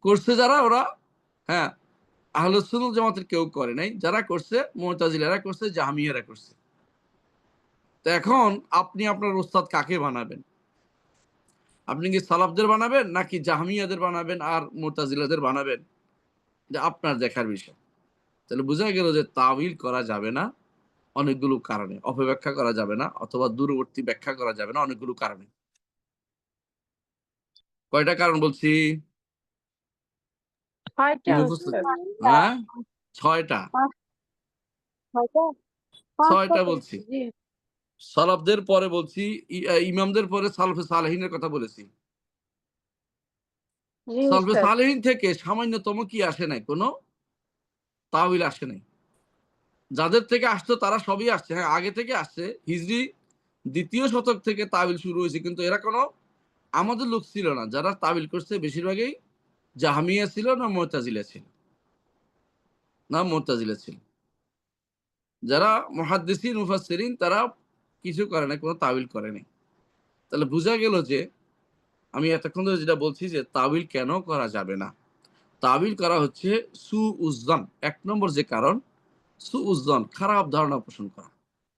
করছে যারা ওরা, হ্যাঁ, আহলুস সুন্নাহ জামাতের কেউ করে নাই, যারা করছে মুতাজিলারা করছে, জাহমিয়ারা করছে। তো এখন আপনি আপনার উস্তাদ কাকে বানাবেন? আপনি কি সালাফদের বানাবেন নাকি জাহমিয়াদের বানাবেন আর মুতাজিলাদের বানাবেন? এটা আপনার দেখার বিষয়। তাহলে বোঝা গেল যে তাওয়িল করা যাবে না অনেকগুলো কারণে, অপব্যাখ্যা করা যাবে না অথবা দূরবর্তী ব্যাখ্যা করা যাবে না অনেকগুলো কারণে। কয়টা কারণ বলছি? 6টা মুখস্থ? উস্তাদ। হ্যাঁ, 6টা। হয়তো 6টা 5টা বলছি। জি সালাফদের পরে বলছি, ইমামদের পরে সালফে সালেহিনের কথা বলেছি। জি সালফে উস্তাদ। সালেহিন থেকে সামান্যতম কি আসে নাই, কোনো তাওয়িল আসে নাই। যাদের থেকে আসতো তারা সবই আসছে, হ্যাঁ আগে থেকে আসছে, হিজরি 2য় শতক থেকে তাওয়িল শুরু হয়েছে, কিন্তু এরা কোনো আমাদের লোক ছিল না। যারা তাওয়িল করছে বেশিরভাগই জাহমিয়া ছিল না মুতাজিলা ছিল, ছিল। যারা মুহাদ্দিসিন মুফাসসিরিন তারা কিছু করে না, কোনো তাওয়িল করে নাই। তাহলে বোঝা গেল যে আমি এতক্ষণ ধরে যেটা বলছি যে তাওয়িল কেন করা যাবে না। তাওয়িল করা হচ্ছে সুউজ্জান, 1 নম্বর যে কারণ, সুউজ্জান খারাপ ধারণা পোষণ করা।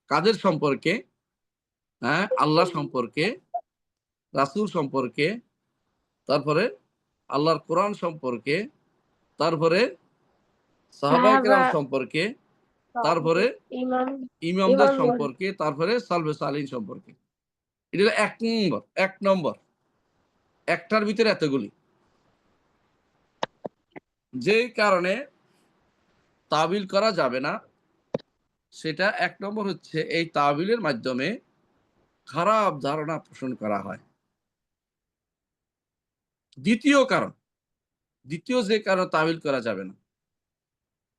কাদের সম্পর্কে? হ্যাঁ, আল্লাহ সম্পর্কে, রাসূল সম্পর্কে, তারপরে আল্লাহর কোরআন সম্পর্কে, তারপরে সাহাবায়ে সাহাবা, কেরাম সম্পর্কে, তারপরে ইমাম ইমামদের ইমামগণ। সম্পর্কে, তারপরে সালফে সালিহিন সম্পর্কে। এটা হলো 1 নম্বর, 1 নম্বর। একটার ভিতরে এতগুলি। যেই কারণে তাবিল করা যাবে না, সেটা 1 নম্বর হচ্ছে এই তাবিলের মাধ্যমে খারাপ ধারণা পোষণ করা হয়। দ্বিতীয় কারণ, দ্বিতীয় যে কারণ তাবিল করা যাবে না,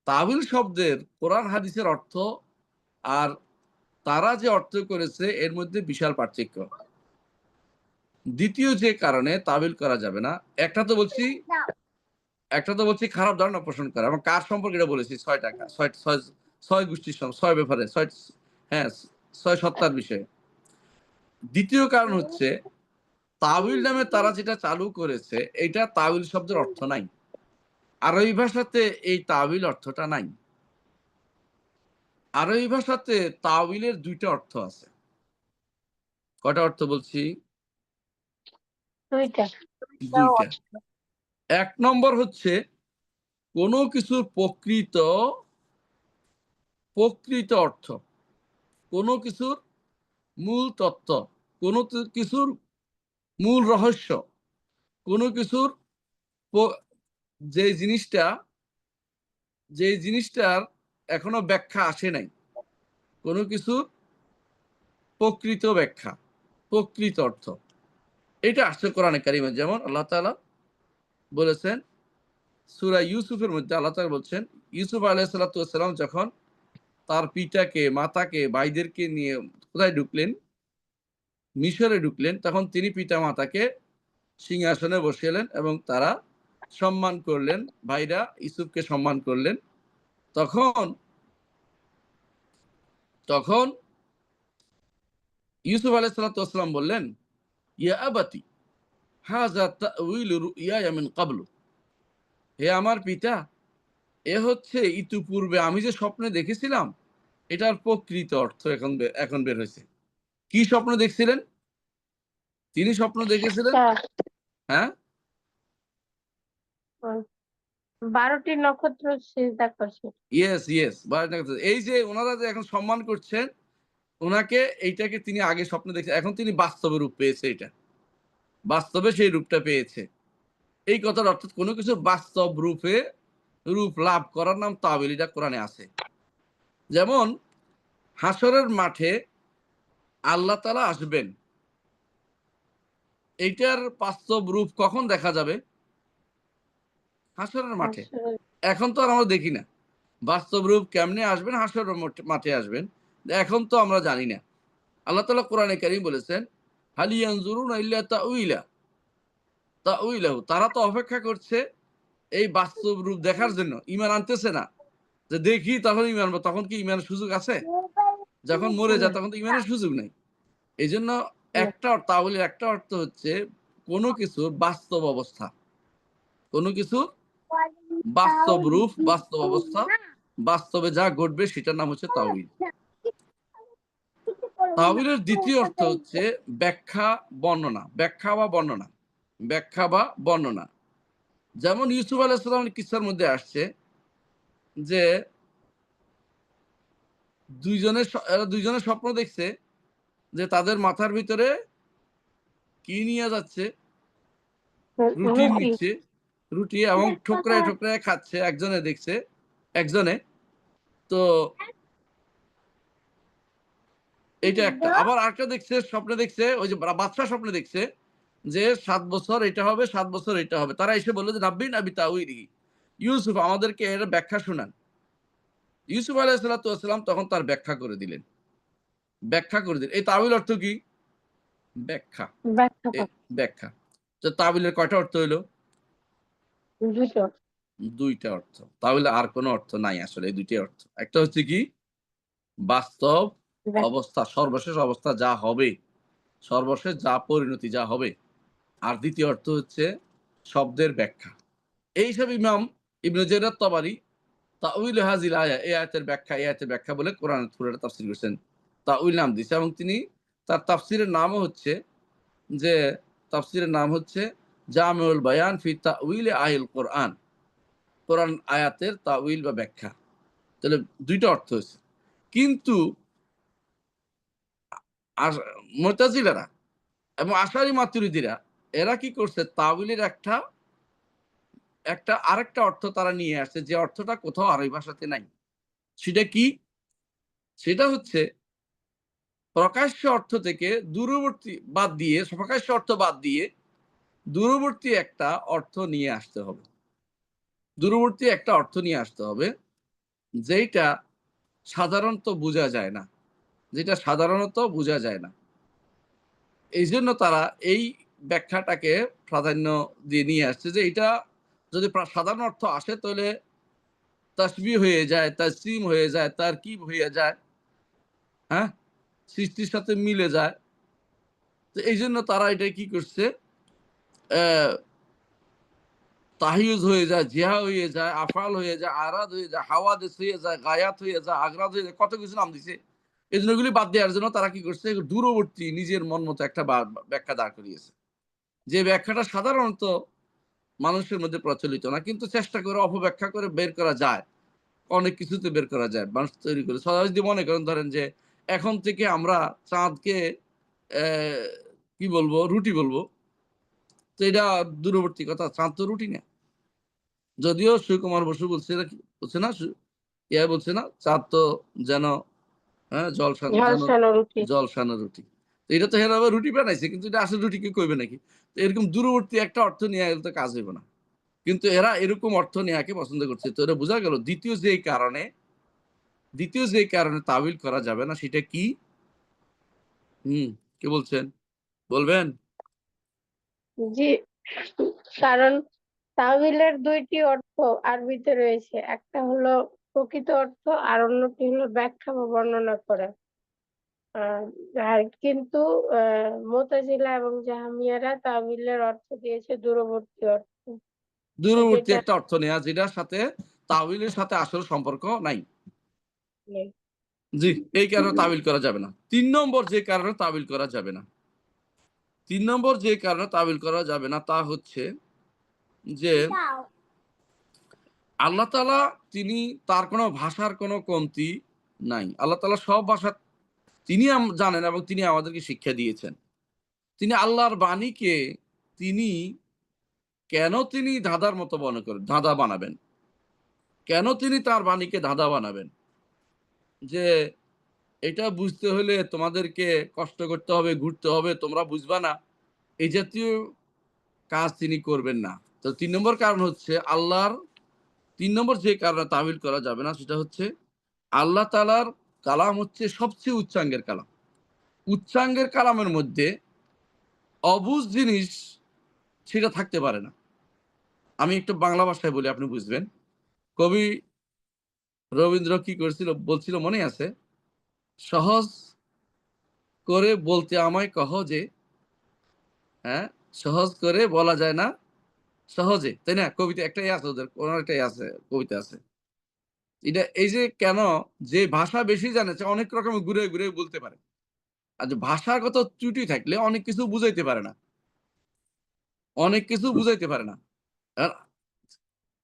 তাবিল শব্দের কোরআন হাদিসের অর্থ আর তারা যে অর্থ করেছে এর মধ্যে বিশাল পার্থক্য। দ্বিতীয় যে কারণে তাবিল করা যাবে না, একটা তো বলছি খারাপ ধারণা পোষণ করা। এবং কার সম্পর্কে এটা বলেছি? 6টা, 6 গোষ্ঠীর 6 ব্যাপারে, 6, হ্যাঁ 6 সত্তার বিষয়ে। দ্বিতীয় কারণ হচ্ছে তাওয়িল নামে তারা যেটা চালু করেছে, এটা তাওয়িল শব্দের অর্থ নাই। আরবি ভাষাতে এই তাওয়িল অর্থটা নাই। আরবি ভাষাতে তাওয়িলের 2টা অর্থ আছে। কয়টা অর্থ বলছি? 2টা। 2টা। 1 নম্বর হচ্ছে কোনো কিছুর প্রকৃত অর্থ, কোনো কিছুর মূল তত্ত্ব, কোনো কিছুর মূল রহস্য, কোনো কিছুর প- যে জিনিসটা, যে জিনিসটার এখনো ব্যাখ্যা আসে নাই, কোনো কিছুর প্রকৃত ব্যাখ্যা, প্রকৃত অর্থ। এটা আসছে কোরআনে কারিমে। যেমন আল্লাহ তাআলা বলেছেন সূরা ইউসুফের মধ্যে, আল্লাহ তাআলা বলছেন ইউসুফ আলাইহিস সালাতু ওয়াস সালাম যখন তার পিতাকে, মাতাকে, ভাইদেরকে নিয়ে কোথায় ঢুকলেন? মিশরে ঢুকলেন। তখন তিনি পিতা মাতাকে সিংহাসনে বসালেন এবং তারা সম্মান করলেন। ভাইরা ইউসুফকে সম্মান করলেন। তখন তখন ইউসুফ আলাইহিস সালাতু ওয়াস সালাম বললেন, ইয়া আবাতি হাযা তা'ওয়িলু রু'ইয়ায়া মিন ক্বাবলু। হে আমার পিতা, এ হচ্ছে ইতিপূর্বে আমি যে স্বপ্নে দেখেছিলাম এটার প্রকৃত অর্থ এখন বের হয়েছে। কি স্বপ্ন দেখছিলেন? তিনি স্বপ্ন দেখেছিলেন, তা হ্যাঁ 12টি নক্ষত্র সিজদা করছে। ইয়েস, এই যে ওনারা যে এখন সম্মান করছেন ওনাকে, এইটাকে তিনি আগে স্বপ্নে দেখছেন, এখন তিনি বাস্তবে রূপ পেয়েছে। এটা বাস্তবে সেই রূপটা পেয়েছে। এই কথার অর্থাৎ কোনো কিছু বাস্তব রূপে রূপ লাভ করার নাম তাওয়িল, এটা কোরআনে আছে। যেমন হাসরের মাঠে আল্লাহ তাআলা আসবেন, এইটার বাস্তব রূপ কখন দেখা যাবে? হাসরের মাঠে। আসলে এখন তো আর আমরা দেখি না বাস্তব রূপ কেমনে আসবেন, হাসরের মাঠে আসবেন, এখন তো আমরা জানি না। আল্লাহ তাআলা কোরআনে কারীম বলেছেন, হাল ইয়ানজুরুনা ইল্লা তাউইলাহু, তারা তো অপেক্ষা করছে এই বাস্তব রূপ দেখার জন্য, ঈমান আনতেছে না। যে দেখি তখন ঈমান আনবো, তখন কি ঈমানের সুযোগ আছে? যখন মরে না যায় তখন তো ঈমানের সুযোগ নাই। এইজন্য না একটা তাওয়িলের একটা অর্থ হচ্ছে কোনো কিছুর বাস্তব অবস্থা, কোনো কিছুর বাস্তব রূপ, বাস্তব অবস্থা, বাস্তবে যা ঘটবে সেটার নাম হচ্ছে তাওয়িল। তাওয়িলের দ্বিতীয় অর্থ হচ্ছে ব্যাখ্যা, বর্ণনা, ব্যাখ্যা বা বর্ণনা, ব্যাখ্যা বা বর্ণনা। যেমন ইউসুফ আলাইহিস সালামের কিসসার মধ্যে আসছে যে এরা দুইজনে স্বপ্ন দেখছে যে তাদের মাথার ভিতরে কি নিয়ে যাচ্ছে, রুটি রুটি। নিচ্ছে, রুটি এবং ঠোকরায় ঠোকরায় খাচ্ছে, একজনে দেখছে, একজনে। তো এইটা একটা। আবার আরেকটা দেখছে, স্বপ্নে দেখছে, ওই যে বাদশা স্বপ্নে দেখছে যে 7 বছর এটা হবে, 7 বছর এটা হবে। তারা এসে বলল যে নাব্বিনা বিতাউইলিহি, ইউসুফ আমাদেরকে এর ব্যাখ্যা শোনান। ইউসুফ আলাইহিস সালাতু ওয়াস সালাম তখন তার ব্যাখ্যা করে দিলেন। ব্যাখ্যা করে দিলেন। এই তাওয়িল অর্থ কি? ব্যাখ্যা। ব্যাখ্যা এ করা। ব্যাখ্যা। তো তাওয়িলের কয়টা অর্থ হইল? দুটো। ২ টা অর্থ। তাহলে আর কোনো অর্থ নাই আসলে, এই ২ টাই অর্থ। একটা হচ্ছে কি? বাস্তব ব্যাখ্যা। অবস্থা, সর্বশেষ অবস্থা যা হবে, সর্বশেষ যা পরিণতি যা হবে। আর দ্বিতীয় অর্থ হচ্ছে শব্দের ব্যাখ্যা। এই হিসাবে ইমাম ইবনে জারীর আত-তাবারী তাউইল হাযিল আয়া, এই আয়াতের ব্যাখ্যা, এই আয়াতের ব্যাখ্যা বলে কোরআনের পুরাটা তাফসীর করেছেন। তাউইল নাম দিয়েছে এবং তিনি তার তাফসীরের নামও হচ্ছে যে তাফসীরের নাম হচ্ছে জামিউল বায়ান ফি তাউইল আয়াল কোরআন। কোরআন আয়াতের তাউইল বা ব্যাখ্যা। তাহলে ২ টা অর্থ হইছে। কিন্তু আর মুতাজিলারা এবং আশারি মাতুরিদিরা এরা কি করছে, তাউইলের আরেকটা অর্থ তারা নিয়ে আসছে যে অর্থটা কোথাও আরবি ভাষাতে নাই। সেটা কি? সেটা হচ্ছে প্রকাশ্য অর্থ থেকে দূরবর্তী বাদ দিয়ে, প্রকাশ্য অর্থ বাদ দিয়ে দূরবর্তী একটা অর্থ নিয়ে আসতে হবে। দূরবর্তী একটা অর্থ নিয়ে আসতে হবে যেইটা সাধারণত বোঝা যায় না, যেটা সাধারণত বোঝা যায় না। এইজন্য তারা এই ব্যাখ্যাটাকে প্রাধান্য দিয়ে নিয়ে আসছে যে এটা যদি সাধারণ অর্থ আসে তাহলে তাসবিহ হয়ে যায়, তাসসিম হয়ে যায়, তারকিব হয়ে যায়, হ্যাঁ? সৃষ্টির সাথে মিলে যায়। তো এইজন্য তারা এটা কি করছে? অ্যা তাহিয়ুজ হয়ে যায়, জিহা হয়ে যায়, আফআল হয়ে যায়, আরাদ হয়ে যায়, হাওয়াদিস হয়ে যায়, গায়াত হয়ে যায়, আগরাদ হয়ে যায়, কত কিছু নাম দিছে। এজন্য এগুলি বাদ দেওয়ার জন্য তারা কি করছে? দূরবর্তী নিজের মন মতো একটা ব্যাখ্যা দাঁড় করিয়েছে। যে ব্যাখ্যাটা সাধারণত মানুষের মধ্যে প্রচলিত না। কিন্তু চেষ্টা করে অপব্যাখ্যা করে বের করা যায়। অনেক কিছুতে বের করা যায়। মানুষ তৈরি করে। সবাই যদি মনে করেন ধরেন যে এখন থেকে আমরা চাঁদকে অ্যা কি বলবো? রুটি বলবো। তো এটা দূরবর্তী কথা। চাঁদ তো রুটি না। যদিও সুকুমার বসু বলছে নাকি, বলছে না? বলছে না? চাঁদ তো যেন হ্যাঁ, যেন ঝলসানো রুটি। জলসানো রুটি। তো এটা তো হেরা আবার রুটি বানাইছে। কিন্তু এটা আসলে রুটি কেউ কইবে নাকি? তো এরকম দূরবর্তী একটা অর্থ নিয়ে গেলে তো কাজ হইব না। কিন্তু এরা এরকম অর্থ নেয়াকে পছন্দ করছে। তো এটা বোঝা গেল দ্বিতীয় যেই কারণে তাবিল করা যাবে না সেটা কি? হুম, কে বলছেন? বলবেন? জি, কারণ তাওয়িলের ২টি অর্থ আরবিতে রয়েছে। একটা হলো প্রকৃত অর্থ আর অন্যটি হলো ব্যাখ্যা বা বর্ণনা করা। আর কিন্তু মুতাজিলা এবং জাহমিয়ারা তাওয়িলের অর্থ দিয়েছে দূরবর্তী অর্থ। দূরবর্তী যেটা একটা অর্থ নেয়া যেটার সাথে তাওয়িলের সাথে আসল সম্পর্ক নাই। নেই। জি, এই কারণে তাবিল করা যাবে না। ৩ নম্বর যে কারণে তাবিল করা যাবে না। ৩ নম্বর যে কারণে তাবিল করা যাবে না তা হচ্ছে যে আল্লাহ তাআলা তিনি তার কোনো ভাষার কোনো কমতি নাই। আল্লাহ তাআলা সব ভাষা তিনি জানেন এবং তিনি আমাদেরকে শিক্ষা দিয়েছেন। তিনি আল্লাহর বাণীকে তিনি কেন তিনি ধাঁধার মতো মনে করেন, ধাঁধা বানাবেন? কেন তিনি তার বাণীকে ধাঁধা বানাবেন? যে এটা বুঝতে হলে তোমাদেরকে কষ্ট করতে হবে, ঘুরতে হবে, তোমরা বুঝবা না। এই জাতীয় কাজ তিনি করবেন না। তো ৩ নম্বর কারণ হচ্ছে ৩ নম্বর যে কারণে তাবিল করা যাবে না সেটা হচ্ছে আল্লাহ তাআলার কালাম হচ্ছে সবচেয়ে উচ্চাঙ্গের কালাম। উচ্চাঙ্গের কালামের মধ্যে অবুঝ জিনিস সেটা থাকতে পারে না। আমি একটু বাংলা ভাষায় বলি আপনি বুঝবেন। কবি রবীন্দ্র কি করেছিল বলছিল মনে আছে? সহজ করে বলতে আমায় কহ যে, হ্যাঁ? সহজ করে বলা যায় না, সহজে, তাই না? কবিতা একটাই আছে, ওদের কোন একটাই আছে, কবিতা আছে। এটা এই যে কেন, যে ভাষা বেশি জানে সে অনেক রকমের ঘুরে, ঘুরে বলতে পারে। আর যে ভাষাগত ত্রুটি থাকলে অনেক কিছু বুঝাইতে পারে না। অনেক কিছু বুঝাইতে পারে না। আর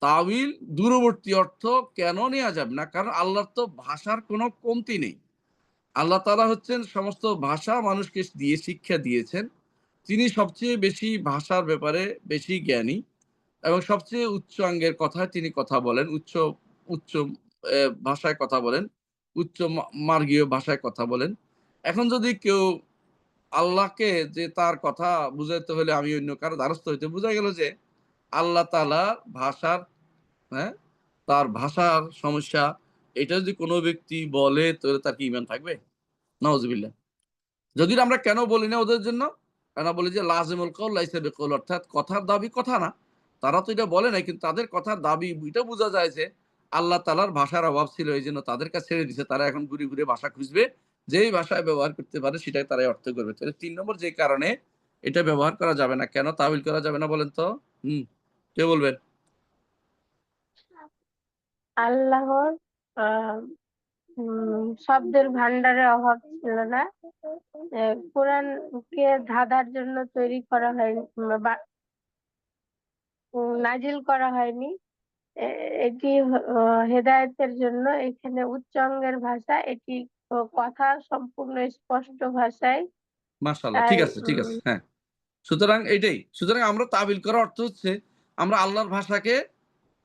তাওয়িল দূরবর্তী অর্থ কেন নেয়া যাবে না? কারণ আল্লাহর তো ভাষার কোনো কমতি নেই। আল্লাহ তাআলা হচ্ছেন সমস্ত ভাষা মানুষকে দিয়ে শিক্ষা দিয়েছেন। তিনি সবচেয়ে বেশি ভাষার ব্যাপারে বেশি জ্ঞানী এবং সবচেয়ে উচ্চ আঙ্গের কথায় তিনি কথা বলেন। উচ্চ উচ্চ ভাষায় কথা বলেন। উচ্চ মার্গীয় ভাষায় কথা বলেন। এখন যদি কেউ আল্লাহকে যে তার কথা বুঝাইতে হলে আমি অন্য কারো দ্বারস্থ হইতে, বোঝা গেল যে আল্লাহ তাআলার ভাষার, হ্যাঁ? তার ভাষার সমস্যা, এটা যদি কোনো ব্যক্তি বলে তাহলে তার কি ঈমান থাকবে? নাউজুবিল্লাহ। যদিও আমরা কেন বলি না ওদের জন্য? কেন বলি যে লাজিমুল কওল লাইসা বিকওল, অর্থাৎ কথার দাবি কথা না। তারা তো এটা বলে নাই, কিন্তু তাদের কথার দাবি এটা বোঝা যায় যে আল্লাহ তাআলার ভাষার অভাব ছিল, এইজন্য তাদের কাছে ছেড়ে দিছে। তারা এখন ঘুরে, ঘুরে ভাষা খুঁজবে। যেই ভাষায় ব্যবহার করতে পারে সেটাই তারাই অর্থ করবে। তাহলে ৩ নম্বর যে কারণে এটা ব্যবহার করা যাবে না। কেন তাওয়িল করা যাবে না বলেন তো? হুম, কে বলবেন? আল্লাহর আহ শব্দের ভান্ডারে অভাব ছিল না। কোরআনকে ধাঁধার জন্য তৈরি করা হয়নি বা নাজিল করা হয়নি। এটি হেদায়েতের জন্য। এখানে উচ্চাঙ্গের ভাষা, এটি কথা সম্পূর্ণ স্পষ্ট ভাষায়। মাশাআল্লাহ। তাই ঠিক আছে, ঠিক আছে। হ্যাঁ। সুতরাং এইটাই। সুতরাং আমরা তাবিল করার অর্থ হচ্ছে আমরা আল্লাহর ভাষাকে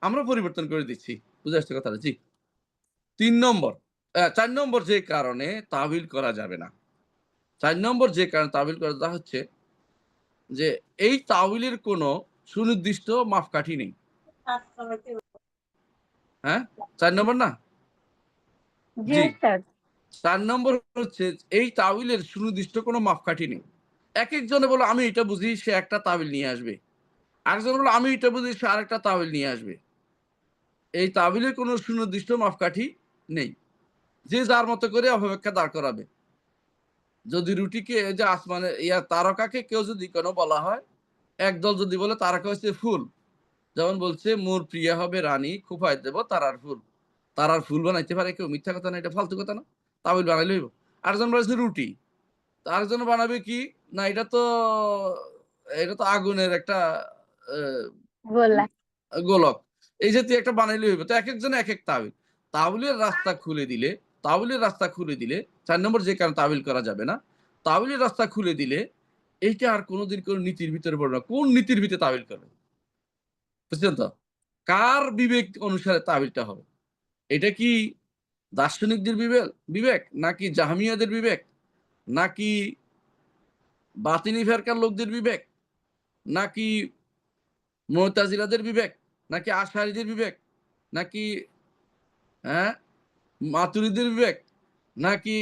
আমরা পরিবর্তন করে দিচ্ছি। বুঝে আসছে কথাটা? জি। ৩ নম্বর ৪ নম্বর যে কারণে তাবিল করা যাবে না। ৪ নম্বর যে কারণে তাবিল করা তা হচ্ছে যে এই তাওয়িলের কোনো সুনির্দিষ্ট মাপকাঠি নেই। হ্যাঁ? ৪ নম্বর না? জি জি। উস্তাদ। ৪ নম্বর হচ্ছে এই তাওয়িলের সুনির্দিষ্ট কোনো মাপকাঠি নেই। একেকজনে বলল আমি এটা বুঝি, সে একটা তাবিল নিয়ে আসবে। আরেকজন বলল আমি এটা বুঝি, সে আরেকটা তাবিল নিয়ে আসবে। এই তাবিলের কোনো সুনির্দিষ্ট মাপকাঠি নেই। যে যার মতো করে অপব্যাখ্যা দাঁড় করাবে। যদি রুটিকে এই যে আসমানে তারকাকে কেউ যদি কোনো বলা হয়, একদল যদি বলে তারকা হচ্ছে ফুল। যেমন বলছে মোর প্রিয়া হবে রানী, খোঁপায় দেব তারার ফুল। তারার ফুল বানাইতে পারে কেউ? মিথ্যা কথা না, এটা ফালতু কথা না? তাবিল বানাইলে হইব। আরেকজন বলেছে রুটি। তো আরেকজন বানাবে কি? না এটা তো আগুনের একটা আ গোলা। উম গোলক। এই জাতীয় একটা বানাইলে হইব। তো একেকজনে একেক তাবিল। তাবিলের রাস্তা খুলে দিলে, তাবিলের রাস্তা খুলে দিলে ৪ নম্বর যে কারণে তাবিল করা যাবে না। তাবিলের রাস্তা খুলে দিলে এইটা আর কোনদিন কোন নীতির ভিতরে পড়বে না। কোন নীতির ভিতরে তাবিল করবে? বুঝছেন তো? কার বিবেক অনুসারে তাবিলটা হবে? এটা কি দার্শনিকদের বিবেক? নাকি জাহমিয়াদের বিবেক? নাকি বাতিনি ফেরকার লোকদের বিবেক? নাকি মু'তাজিলাদের বিবেক? নাকি আশারীদের বিবেক? নাকি হ্যাঁ, মাতুরিদের বিবেক? নাকি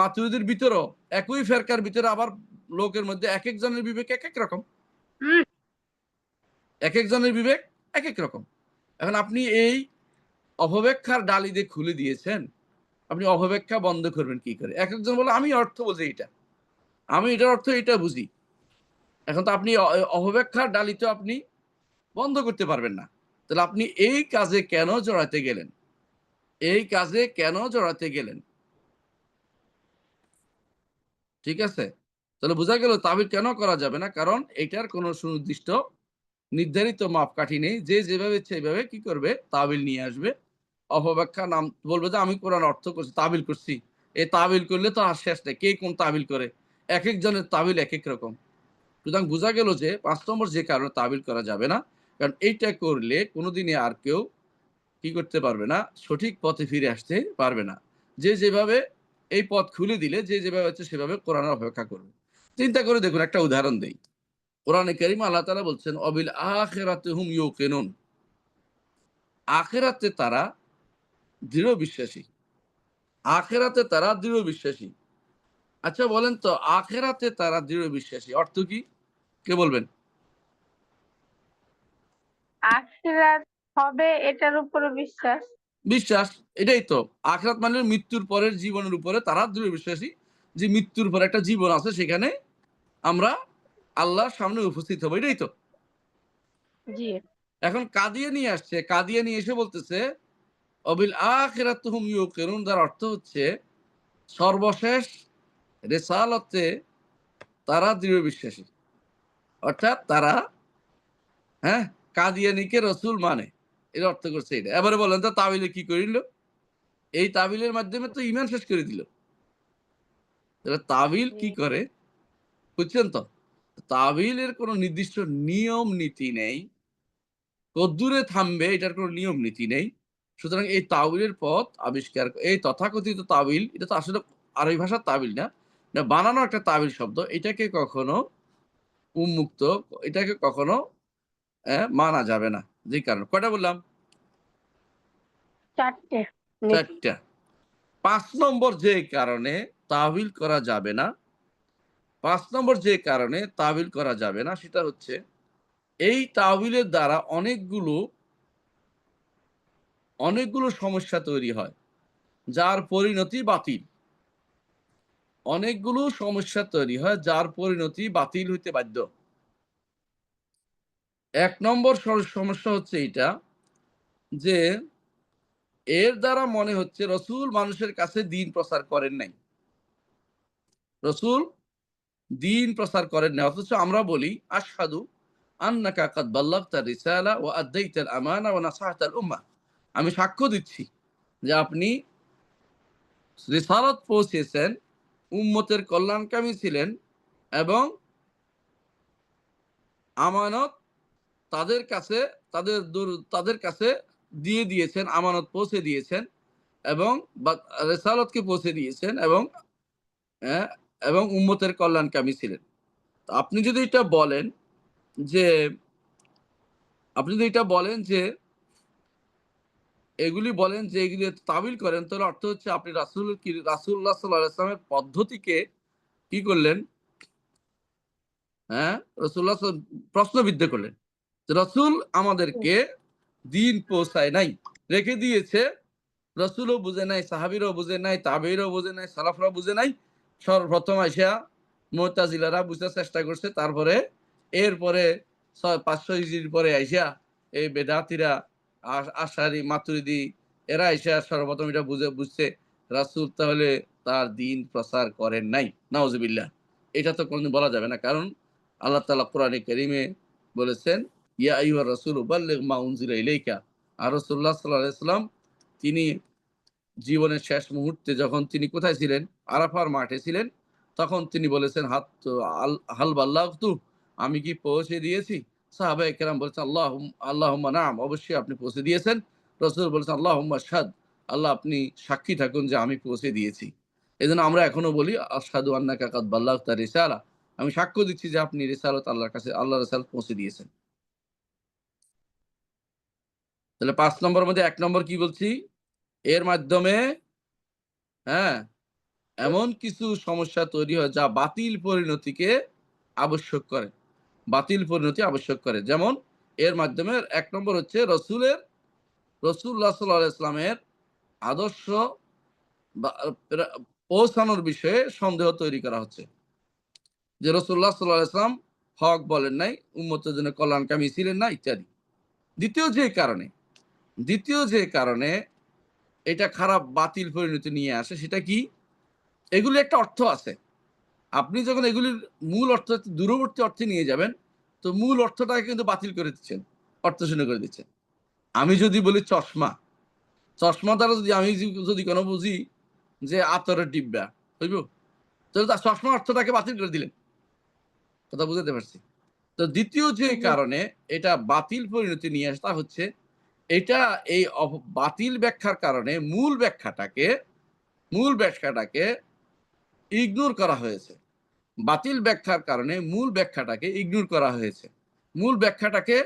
মাতুরিদের ভিতরেও একই ফেরকার ভিতরে আবার লোকের মধ্যে একেক জনের বিবেক একেক রকম। একেক জনের বিবেক একেক রকম। এখন আপনি এই অপব্যাখ্যার ডালি দিয়ে খুলে দিয়েছেন। আপনি অপব্যাখ্যা বন্ধ করবেন কি করে? একেকজন বলে আমি অর্থ বুঝি এটা। আমি এটার অর্থ এটা বুঝি। এখন তো আপনি অপব্যাখ্যার ডালি তো আপনি বন্ধ করতে পারবেন না। তাহলে আপনি এই কাজে কেন জড়াতে গেলেন? এই কাজে কেন জড়াতে গেলেন? ঠিক আছে? তাহলে বোঝা গেল তাবিল কেন করা যাবে না? কারণ এটার কোনো সুনির্দিষ্ট নির্ধারিত মাপকাঠি নেই। যে যেভাবে ইচ্ছে এভাবে কি করবে? তাবিল নিয়ে আসবে। অপব্যাখ্যা নাম বলবে যে আমি কোরআন অর্থ করছি, তাবিল করছি। এই তাবিল করলে তো আর শেষ নেই। কে কোন তাবিল করে? একেকজনের তাবিল একেক রকম। সুতরাং বোঝা গেল যে ৫ নম্বর যে কারণে তাবিল করা যাবে না। কারণ এইটা করলে কোনদিনই আর কেউ কি করতে পারবে না? সঠিক পথে ফিরে আসতে পারবে না। যে যেভাবে এই পথ খুলে দিলে যে যেভাবে হচ্ছে সেভাবে কোরআনের অপেক্ষা করবে। চিন্তা করে দেখুন, একটা উদাহরণ দেই। কোরআনে কারিমে আল্লাহ তাআলা বলছেন, "অবিল আখিরাতি হুম ইউকিনুন।" আখিরাতে তারা দৃঢ় বিশ্বাসী। আখিরাতে তারা দৃঢ় বিশ্বাসী। আচ্ছা বলেন তো আখিরাতে তারা দৃঢ় বিশ্বাসী অর্থ কি? কে বলবেন? আখিরাত হবে এটার উপরে বিশ্বাস। বিশ্বাস, এটাই তো। আখিরাত মানে মৃত্যুর পরের জীবনের উপরে তারা দৃঢ় বিশ্বাসী যে মৃত্যুর পরে একটা জীবন আছে, সেখানে আমরা আল্লাহর সামনে উপস্থিত হব। এটাই তো। জি এখন কাদিয়ানী আসছে, কাদিয়ানী এসে বলতেছে অবিল আখিরাতুহুম ইউকিনুন, যার অর্থ হচ্ছে সর্বশেষ রিসালাতে তারা দৃঢ় বিশ্বাসী। অর্থাৎ তারা, হ্যাঁ, কাদিয়ানীকে রসুল মানে, এর অর্থ করছে এটা। এবারে বলেন তো তাবিলে কি করিল? এই তাবিলের মাধ্যমে তো ঈমান শেষ করে দিল। তাহলে তাবিল জি কি করে বুঝছেন তো? তাবিলের কোনো নির্দিষ্ট নিয়ম নীতি নেই। কদ্দুরে থামবে এটার কোনো নিয়ম নীতি নেই। সুতরাং এই তাবিলের পথ আবিষ্কার, এই তথাকথিত তাবিল, এটা তো আসলে আরবি ভাষার তাবিল না। এটা বানানো একটা তাবিল শব্দ। এটাকে কখনো উন্মুক্ত, এটাকে কখনো মানা যাবে না। যে কারণে কয়টা বললাম? 4টে নীতি। ৪ টা। ৫ নম্বর যে কারণে তাবিল করা যাবে না, ৫ নম্বর যে কারণে তাবিল করা যাবে না সেটা হচ্ছে এই তাবিলের দ্বারা অনেকগুলো সমস্যা তৈরি হয়, যার পরিণতি বাতিল। অনেকগুলো সমস্যা তৈরি হয় যার পরিণতি বাতিল হইতে বাধ্য। ১ নম্বর সমস্যা হচ্ছে এইটা যে এর দ্বারা মনে হচ্ছে রসুল মানুষের কাছে দ্বীন প্রচার করেন নাই। রসুল দ্বীন প্রচার করেন নাই। অথচ আমরা বলি আশহাদু আন্নাকা কাদ বাল্লাগতা রিসালা ওয়া আদ্দাইতাল আমানা ওয়া নাসাহতাল উম্মাহ। আমি সাক্ষ্য দিচ্ছি যে আপনি রিসালাত পৌঁছেছেন, উম্মতের কল্যাণকামী ছিলেন এবং আমানত তাদের কাছে, তাদের কাছে দিয়ে দিয়েছেন, আমানত পৌঁছে দিয়েছেন এবং রেসালতকে পৌঁছে দিয়েছেন এবং হ্যাঁ, এবং উম্মতের কল্যাণকামী ছিলেন। তো আপনি যদি এটা বলেন যে এগুলি বলেন যে এগুলি তাবিল করেন, তাহলে অর্থ হচ্ছে আপনি রাসূলুল্লাহ সাল্লাল্লাহু আলাইহি ওয়াসাল্লামের পদ্ধতিকে কি করলেন? হ্যাঁ, রাসূলুল্লাহ প্রশ্নবিদ্ধ করলেন। রসুল আমাদেরকে দিন পৌঁছায় নাই, রেখে দিয়েছে। রসুলও বুঝে নাই, সাহাবীরাও বুঝে নাই, তাবেঈরাও বুঝে নাই, সালাফরাও বুঝে নাই। সর্বপ্রথম আইসা মুতাজিলারা বুঝার চেষ্টা করছে। তারপরে এরপরে ৫০০ হিজরির পরে আইসা এই বেদাতীরা, আশারি, মাতুরিদি, এরা আইসা সর্বপ্রথম এটা বুঝছে রাসূল তাহলে তার দ্বীন প্রচার করেন নাই। নাউজুবিল্লাহ। এটা তো কোনদিন বলা যাবে না। কারণ আল্লাহ তাআলা কোরআনে কারীমে বলেছেন, ইয়া আইয়ুহার রাসূলু বাল্লিগ মা উনজিলা ইলাইকা। আর রাসূলুল্লাহ সাল্লাল্লাহু আলাইহি ওয়াসাল্লাম তিনি জীবনের শেষ মুহূর্তে যখন তিনি কোথায় ছিলেন? আরাফার মাঠে ছিলেন। তখন তিনি বলেছেন, হাল বাল্লাগতু, আমি কি পৌঁছে দিয়েছি? সাহাবায়ে কেরাম বলেছেন, আল্লাহুম্মা নাম, অবশ্যই আপনি পৌঁছে দিয়েছেন। রাসূল বলেছেন, আল্লাহুম্মা আশহাদ, আল্লাহ আপনি সাক্ষী থাকুন যে আমি পৌঁছে দিয়েছি। এজন্য আমরা এখনো বলি আশহাদু আন্নাকা কাদ বাল্লাগতা রিসালা, আমি সাক্ষ্য দিচ্ছি যে আপনি রিসালাত আল্লাহর কাছে, আল্লাহর রিসালাত পৌঁছে দিয়েছেন। তাহলে ৫ নম্বরের মধ্যে ১ নম্বর কি বলছি? এর মাধ্যমে, হ্যাঁ, এমন কিছু সমস্যা তৈরি হয় যা বাতিল পরিণতিকে আবশ্যক করে। বাতিল পরিণতি আবশ্যক করে। যেমন এর মাধ্যমে ১ নম্বর হচ্ছে রাসূলুল্লাহ সাল্লাল্লাহু আলাইহি ওয়াসাল্লামের আদর্শ বা পৌঁছানোর বিষয়ে সন্দেহ তৈরি করা হচ্ছে। যে রাসূলুল্লাহ সাল্লাল্লাহু আলাইহি ওয়াসাল্লাম হক বলেন নাই, উম্মতের জন্য কল্যাণকামী ছিলেন না ইত্যাদি। দ্বিতীয় যে কারণে দ্বিতীয় যে কারণে এটা খারাপ বাতিল পরিণতি নিয়ে আসে সেটা কি? এগুলির একটা অর্থ আছে। আপনি যখন এগুলির মূল অর্থ দূরবর্তী অর্থে নিয়ে যাবেন, তো মূল অর্থটাকে কিন্তু বাতিল করে দিচ্ছেন, অর্থশূন্য করে দিচ্ছেন। আমি যদি বলি চশমা, চশমা দ্বারা যদি আমি যদি কোনো বুঝি যে আতরের ডিব্বা, হইব? তাহলে তার চশমা অর্থটাকে বাতিল করে দিলেন। কথা বুঝাতে পারছি? তো দ্বিতীয় যে জি কারণে এটা বাতিল পরিণতি নিয়ে আসে তা হচ্ছে এটা এই বাতিল ব্যাখ্যার কারণে মূল ব্যাখ্যাটাকে ইগনোর করা হয়েছে। বাতিল ব্যাখ্যার কারণে মূল ব্যাখ্যাটাকে ইগনোর করা হয়েছে। মূল ব্যাখ্যাটাকে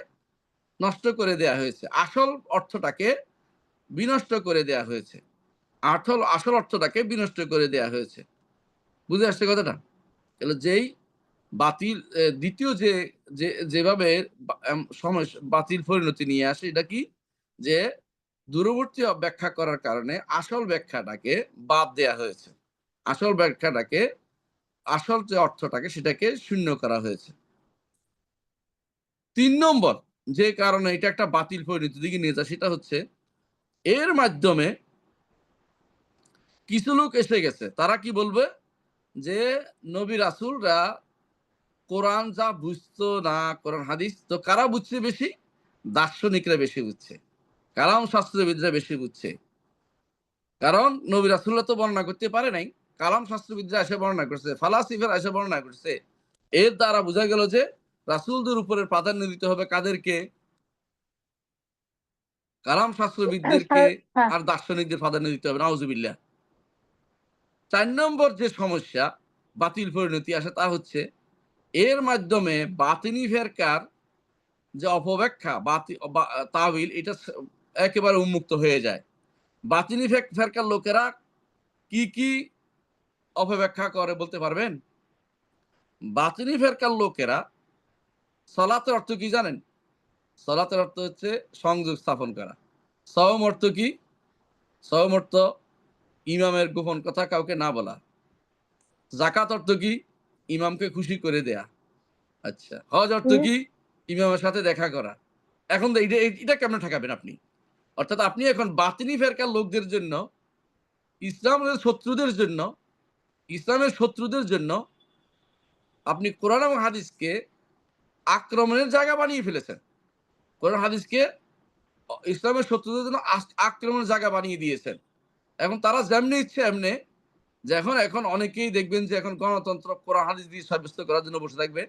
নষ্ট করে দেয়া হয়েছে। আসল অর্থটাকে বিনষ্ট করে দেয়া হয়েছে। আসল অর্থটাকে বিনষ্ট করে দেয়া হয়েছে। বুঝে আসছে কথাটা? তাহলে যেই বাতিল ২য় যেভাবে বাতিল পরিণতি নিয়ে আসে এটা কি? যে দূরবর্তী ব্যাখ্যা করার কারণে আসল ব্যাখ্যাটাকে বাদ দেয়া হয়েছে। আসল ব্যাখ্যাটাকে, আসল যে অর্থটাকে সেটাকে শূন্য করা হয়েছে। ৩ নম্বর যে কারণে এটা একটা বাতিল পরিণতির দিকে নিয়ে যায়, সেটা হচ্ছে এর মাধ্যমে কিছু লোক এসে গেছে, তারা কি বলবে যে নবী রাসূলরা কোরআন যা বুঝতো না, কোরআন হাদিস তো কারা বুঝছে বেশি? দার্শনিকরা বেশি বুঝছে, কালাম শাস্ত্রবিদরা বেশি বুঝছে। কারণ নবী রাসূলরা তো বর্ণনা করতে পারে নাই, কালাম শাস্ত্রবিদরা এসে বর্ণনা করছে, ফালাসিফারা এসে বর্ণনা করছে। এর দ্বারা বোঝা গেল যে রাসূলদের উপরে প্রাধান্য দিতে হবে কাদেরকে? কালাম শাস্ত্রবিদদেরকে, হ্যাঁ, আর দার্শনিকদের প্রাধান্য দিতে হবে। নাউজুবিল্লাহ। ৪ নম্বর যে সমস্যা বাতিল পরিণতি আসে তা হচ্ছে এর মাধ্যমে বাতিনি ফেরকার যে অপব্যাখ্যা তাওয়িল এটা একেবারে উন্মুক্ত হয়ে যায়। বাতিনি ফেরকার লোকেরা কি অপব্যাখ্যা করে বলতে পারবেন? বাতিনি ফেরকার লোকেরা সলাতের অর্থ কি জানেন? সলাতের অর্থ হচ্ছে সংযোগ স্থাপন করা। সওম অর্থ কি? সওম অর্থ ইমামের গোপন কথা কাউকে না বলা। যাকাত অর্থ কি? ইমামকে খুশি করে দেয়া। আচ্ছা, হজ অর্থ হুম, কি? ইমামের সাথে দেখা করা। এখন এটা কেমনে ঠেকাবেন আপনি? অর্থাৎ আপনি এখন বাতিনি ফেরকার লোকদের জন্য, ইসলামের শত্রুদের জন্য, ইসলামের শত্রুদের জন্য আপনি কোরআন এবং হাদিসকে আক্রমণের জায়গা বানিয়ে ফেলেছেন। কোরআন হাদিসকে ইসলামের শত্রুদের জন্য আক্রমণের জায়গা বানিয়ে দিয়েছেন। এখন তারা যেমনি ইচ্ছে এমনে, যে এখন অনেকেই দেখবেন যে এখন গণতন্ত্র কোরআন হাদিস দিয়ে সাব্যস্ত করার জন্য বসে থাকবে।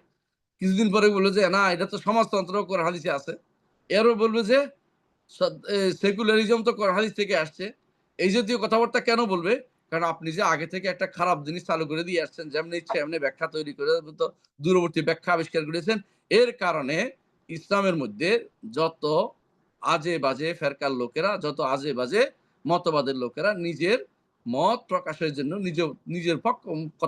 কিছুদিন পরে বললো যে না, এটা তো সমাজতন্ত্র কোরআন হাদিসে আছে। এরও বলবে যে সেকুলারিজম তো কোরআন হাদিস থেকে আসছে। এই জাতীয় কথাবার্তা কেন বলবে? কারণ আপনি যে আগে থেকে একটা খারাপ জিনিস চালু করে দিয়ে আসছেন, যেমনি ইচ্ছে এমনি ব্যাখ্যা তৈরি করে তো দূরবর্তী ব্যাখ্যা আবিষ্কার করেছেন। এর কারণে ইসলামের মধ্যে যত আজে বাজে ফেরকার লোকেরা, যত আজে বাজে মতবাদের লোকেরা নিজের মত প্রকাশের জন্য নিজের পক্ষ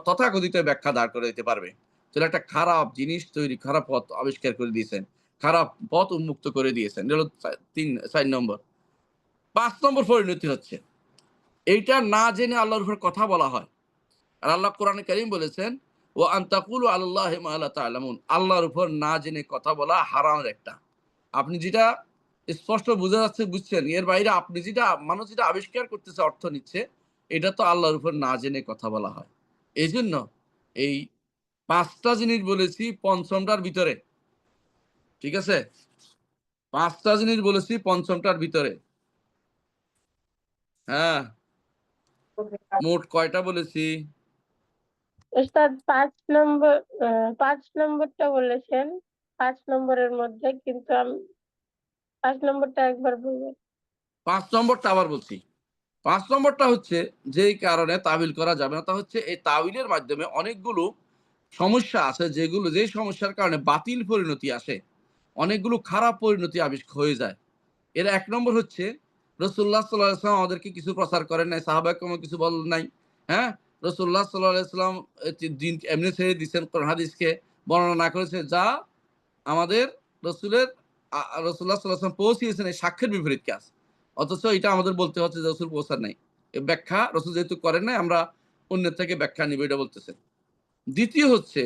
তথাকথিত ব্যাখ্যা দাঁড় করে দিতে পারবে। তাহলে একটা খারাপ জিনিস তৈরি, খারাপ পথ আবিষ্কার করে দিয়েছেন, খারাপ পথ উন্মুক্ত করে দিয়েছেন। এটা হলো ৪ নম্বর। ৫ নম্বর পরিণতি হচ্ছে এইটা না জেনে আল্লাহর উপর কথা বলা হয়। আর আল্লাহ কোরআনে কারীম বলেছেন, ওয়া আন তাকুলু আলাল্লাহি মা লা তা'লামুন। আল্লাহর উপর না জেনে কথা বলা হারামের একটা। আপনি যেটা স্পষ্ট বোঝা যাচ্ছে বুঝছেন, এর বাইরে আপনি যেটা মানুষ যেটা আবিষ্কার করতেছে, অর্থ নিচ্ছে, এটা তো আল্লাহর উপর না জেনে কথা বলা হয়। এজন্য এই ৫ টা জিনিস বলেছি ৫ম টার ভিতরে। ঠিক আছে? ৫ টা জিনিস বলেছি ৫ম টার ভিতরে। হ্যাঁ, মোট কয়টা বলেছি? ওস্তাদ ৫ নম্বরটা বলেছেন, ৫ নম্বরের মধ্যে, কিন্তু আমি ৫ নম্বরটা একবার বলবেন? ৫ নম্বরটা আবার বলছি। ৫ নম্বরটা হচ্ছে যেই কারণে তাবিল করা যাবে না, তা হচ্ছে এই তাবিলের মাধ্যমে অনেকগুলো সমস্যা আছে, যেই সমস্যার কারণে বাতিল পরিণতি আসে। অনেকগুলো খারাপ পরিণতি হয়ে যায়। এর ১ নম্বর হচ্ছে রাসূলুল্লাহ সাল্লাল্লাহু আলাইহি ওয়াসাল্লাম আমাদেরকে কিছু প্রচার করেন নাই, সাহাবা কেরাম কিছু বলেন নাই। হ্যাঁ? রাসূলুল্লাহ সাল্লাল্লাহু আলাইহি ওয়াসাল্লাম দিন এমনি ছেড়ে দিয়েছেন, কোরআন হাদিসকে বর্ণনা না করেছে, যা আমাদের রসুলের রাসূলুল্লাহ সাল্লাল্লাহু আলাইহি ওয়াসাল্লাম পৌঁছিয়েছেন এই সাক্ষ্যের বিপরীত কাজ। অথচ এটা আমাদের বলতে হচ্ছে যে রসুল পৌঁছান নাই। এ ব্যাখ্যা রসুল যেহেতু করেন নাই, আমরা অন্যের থেকে ব্যাখ্যা নিব, এটা বলতেছেন। দ্বিতীয় হচ্ছে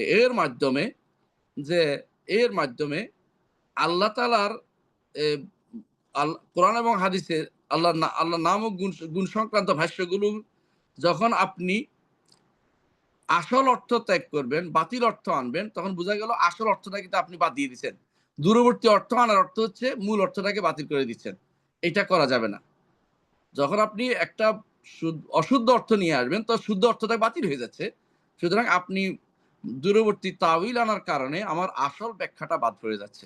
যে এর মাধ্যমে আল্লাহ তাআলার এ কোরআন এবং হাদিসে আল্লাহর নাম ও গুণ সংক্রান্ত ভাষ্যগুলো যখন আপনি আসল অর্থ ত্যাগ করবেন, বাতিল অর্থ আনবেন, তখন বোঝা গেল আসল অর্থটা কিন্তু আপনি বাদ দিয়ে দিচ্ছেন। দূরবর্তী অর্থ আনার অর্থ হচ্ছে মূল অর্থটাকে বাতিল করে দিচ্ছেন। এটা করা যাবে না। যখন আপনি একটা অশুদ্ধ অর্থ নিয়ে আসবেন, তো শুদ্ধ অর্থটা বাতিল হয়ে যাচ্ছে। সুতরাং আপনি দূরবর্তী তাউইল আনার কারণে আমার আসল ব্যাখ্যাটা বাদ পড়ে যাচ্ছে।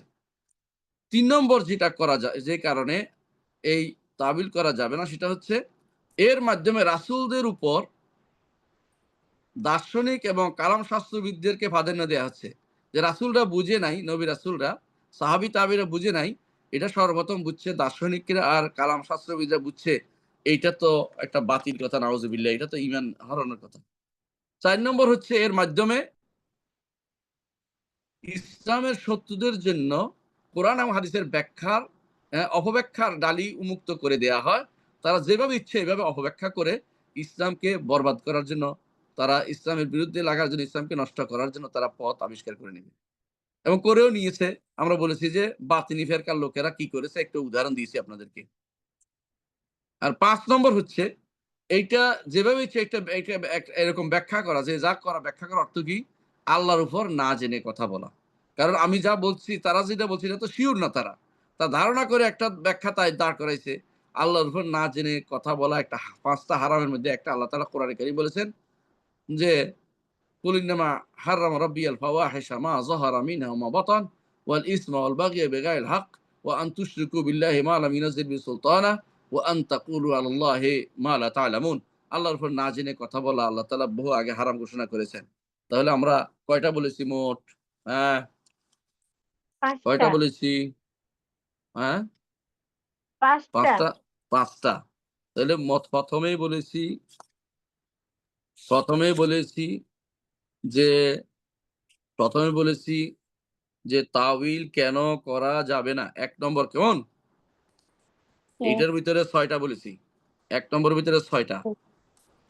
৩ নম্বর যেটা করা যায়, যে কারণে এই তাবিল করা যাবে না, সেটা হচ্ছে এর মাধ্যমে রাসূলদের উপর দার্শনিক এবং কালাম শাস্ত্রবিদদেরকে প্রাধান্য দেয়া হচ্ছে। যে রাসূলরা বুঝে নাই, নবী রাসূলরা, সাহাবী তাবেঈরা বুঝে নাই, এটা সর্বপ্রথম বুঝছে দার্শনিকরা আর কালাম শাস্ত্রবিদরা বুঝছে। এইটা তো একটা বাতিল কথা, নাউজুবিল্লাহ। এটা তো ঈমান হারানোর কথা। ৪ নম্বর হচ্ছে এর মাধ্যমে ইসলামের শত্রুদের জন্য কোরআন এবং হাদিসের অপব্যাখ্যার ডালি উন্মুক্ত করে দেয়া হয়। তারা যেভাবে ইচ্ছে এভাবে অপব্যাখ্যা করে ইসলামকে বরবাদ করার জন্য, তারা ইসলামের বিরুদ্ধে লাগার জন্য, ইসলামকে নষ্ট করার জন্য তারা পথ আবিষ্কার করে নেবে। এবং করেও নিয়েছে। আমরা বলেছি যে বাতিনি ফেরকার লোকেরা কি করেছে একটা উদাহরণ দিয়েছি আপনাদেরকে। আর ৫ নম্বর হচ্ছে এইটা যেভাবে ইচ্ছে এইটা এরকম ব্যাখ্যা করা যে যা করা ব্যাখ্যা করার অর্থ কি? আল্লাহর উপর না জেনে কথা বলা। কারণ আমি যা বলছি তারা যেটা বলছে এটা তো সিউর না তারা। তা ধারণা করে একটা ব্যাখ্যা তাই দাঁড় করাইছে। আল্লাহর উপর না জেনে কথা বলা একটা ৫ টা হারামের মধ্যে একটা আল্লাহ তাআলা কোরআনে কারীম বলেছেন যে قل إنما حرم ربي الفواحش ما ظهر منها وما بطن والإثم والبغي بغير الحق وأن تشركوا بالله ما لم ينزل به سلطانا وأن تقولوا على الله ما لا تعلمون আল্লাহর উপর না জেনে কথা বলা আল্লাহ তাআলা বহু আগে হারাম ঘোষণা করেছেন। তাহলে আমরা কয়টা বলেছি মোট? হ্যাঁ, কয়টা ৫টা বলেছি? হ্যাঁ, ৫টা ৫ টা ৫ টা। তাহলে ১ম এই বলেছি যে ১ম এ বলেছি যে তাওয়িল কেন করা যাবে না? ১ নম্বর কেমন? হুম, এইটার ভিতরে ৬ টা বলেছি। ১ নম্বরের ভিতরে ৬ টা। হুম,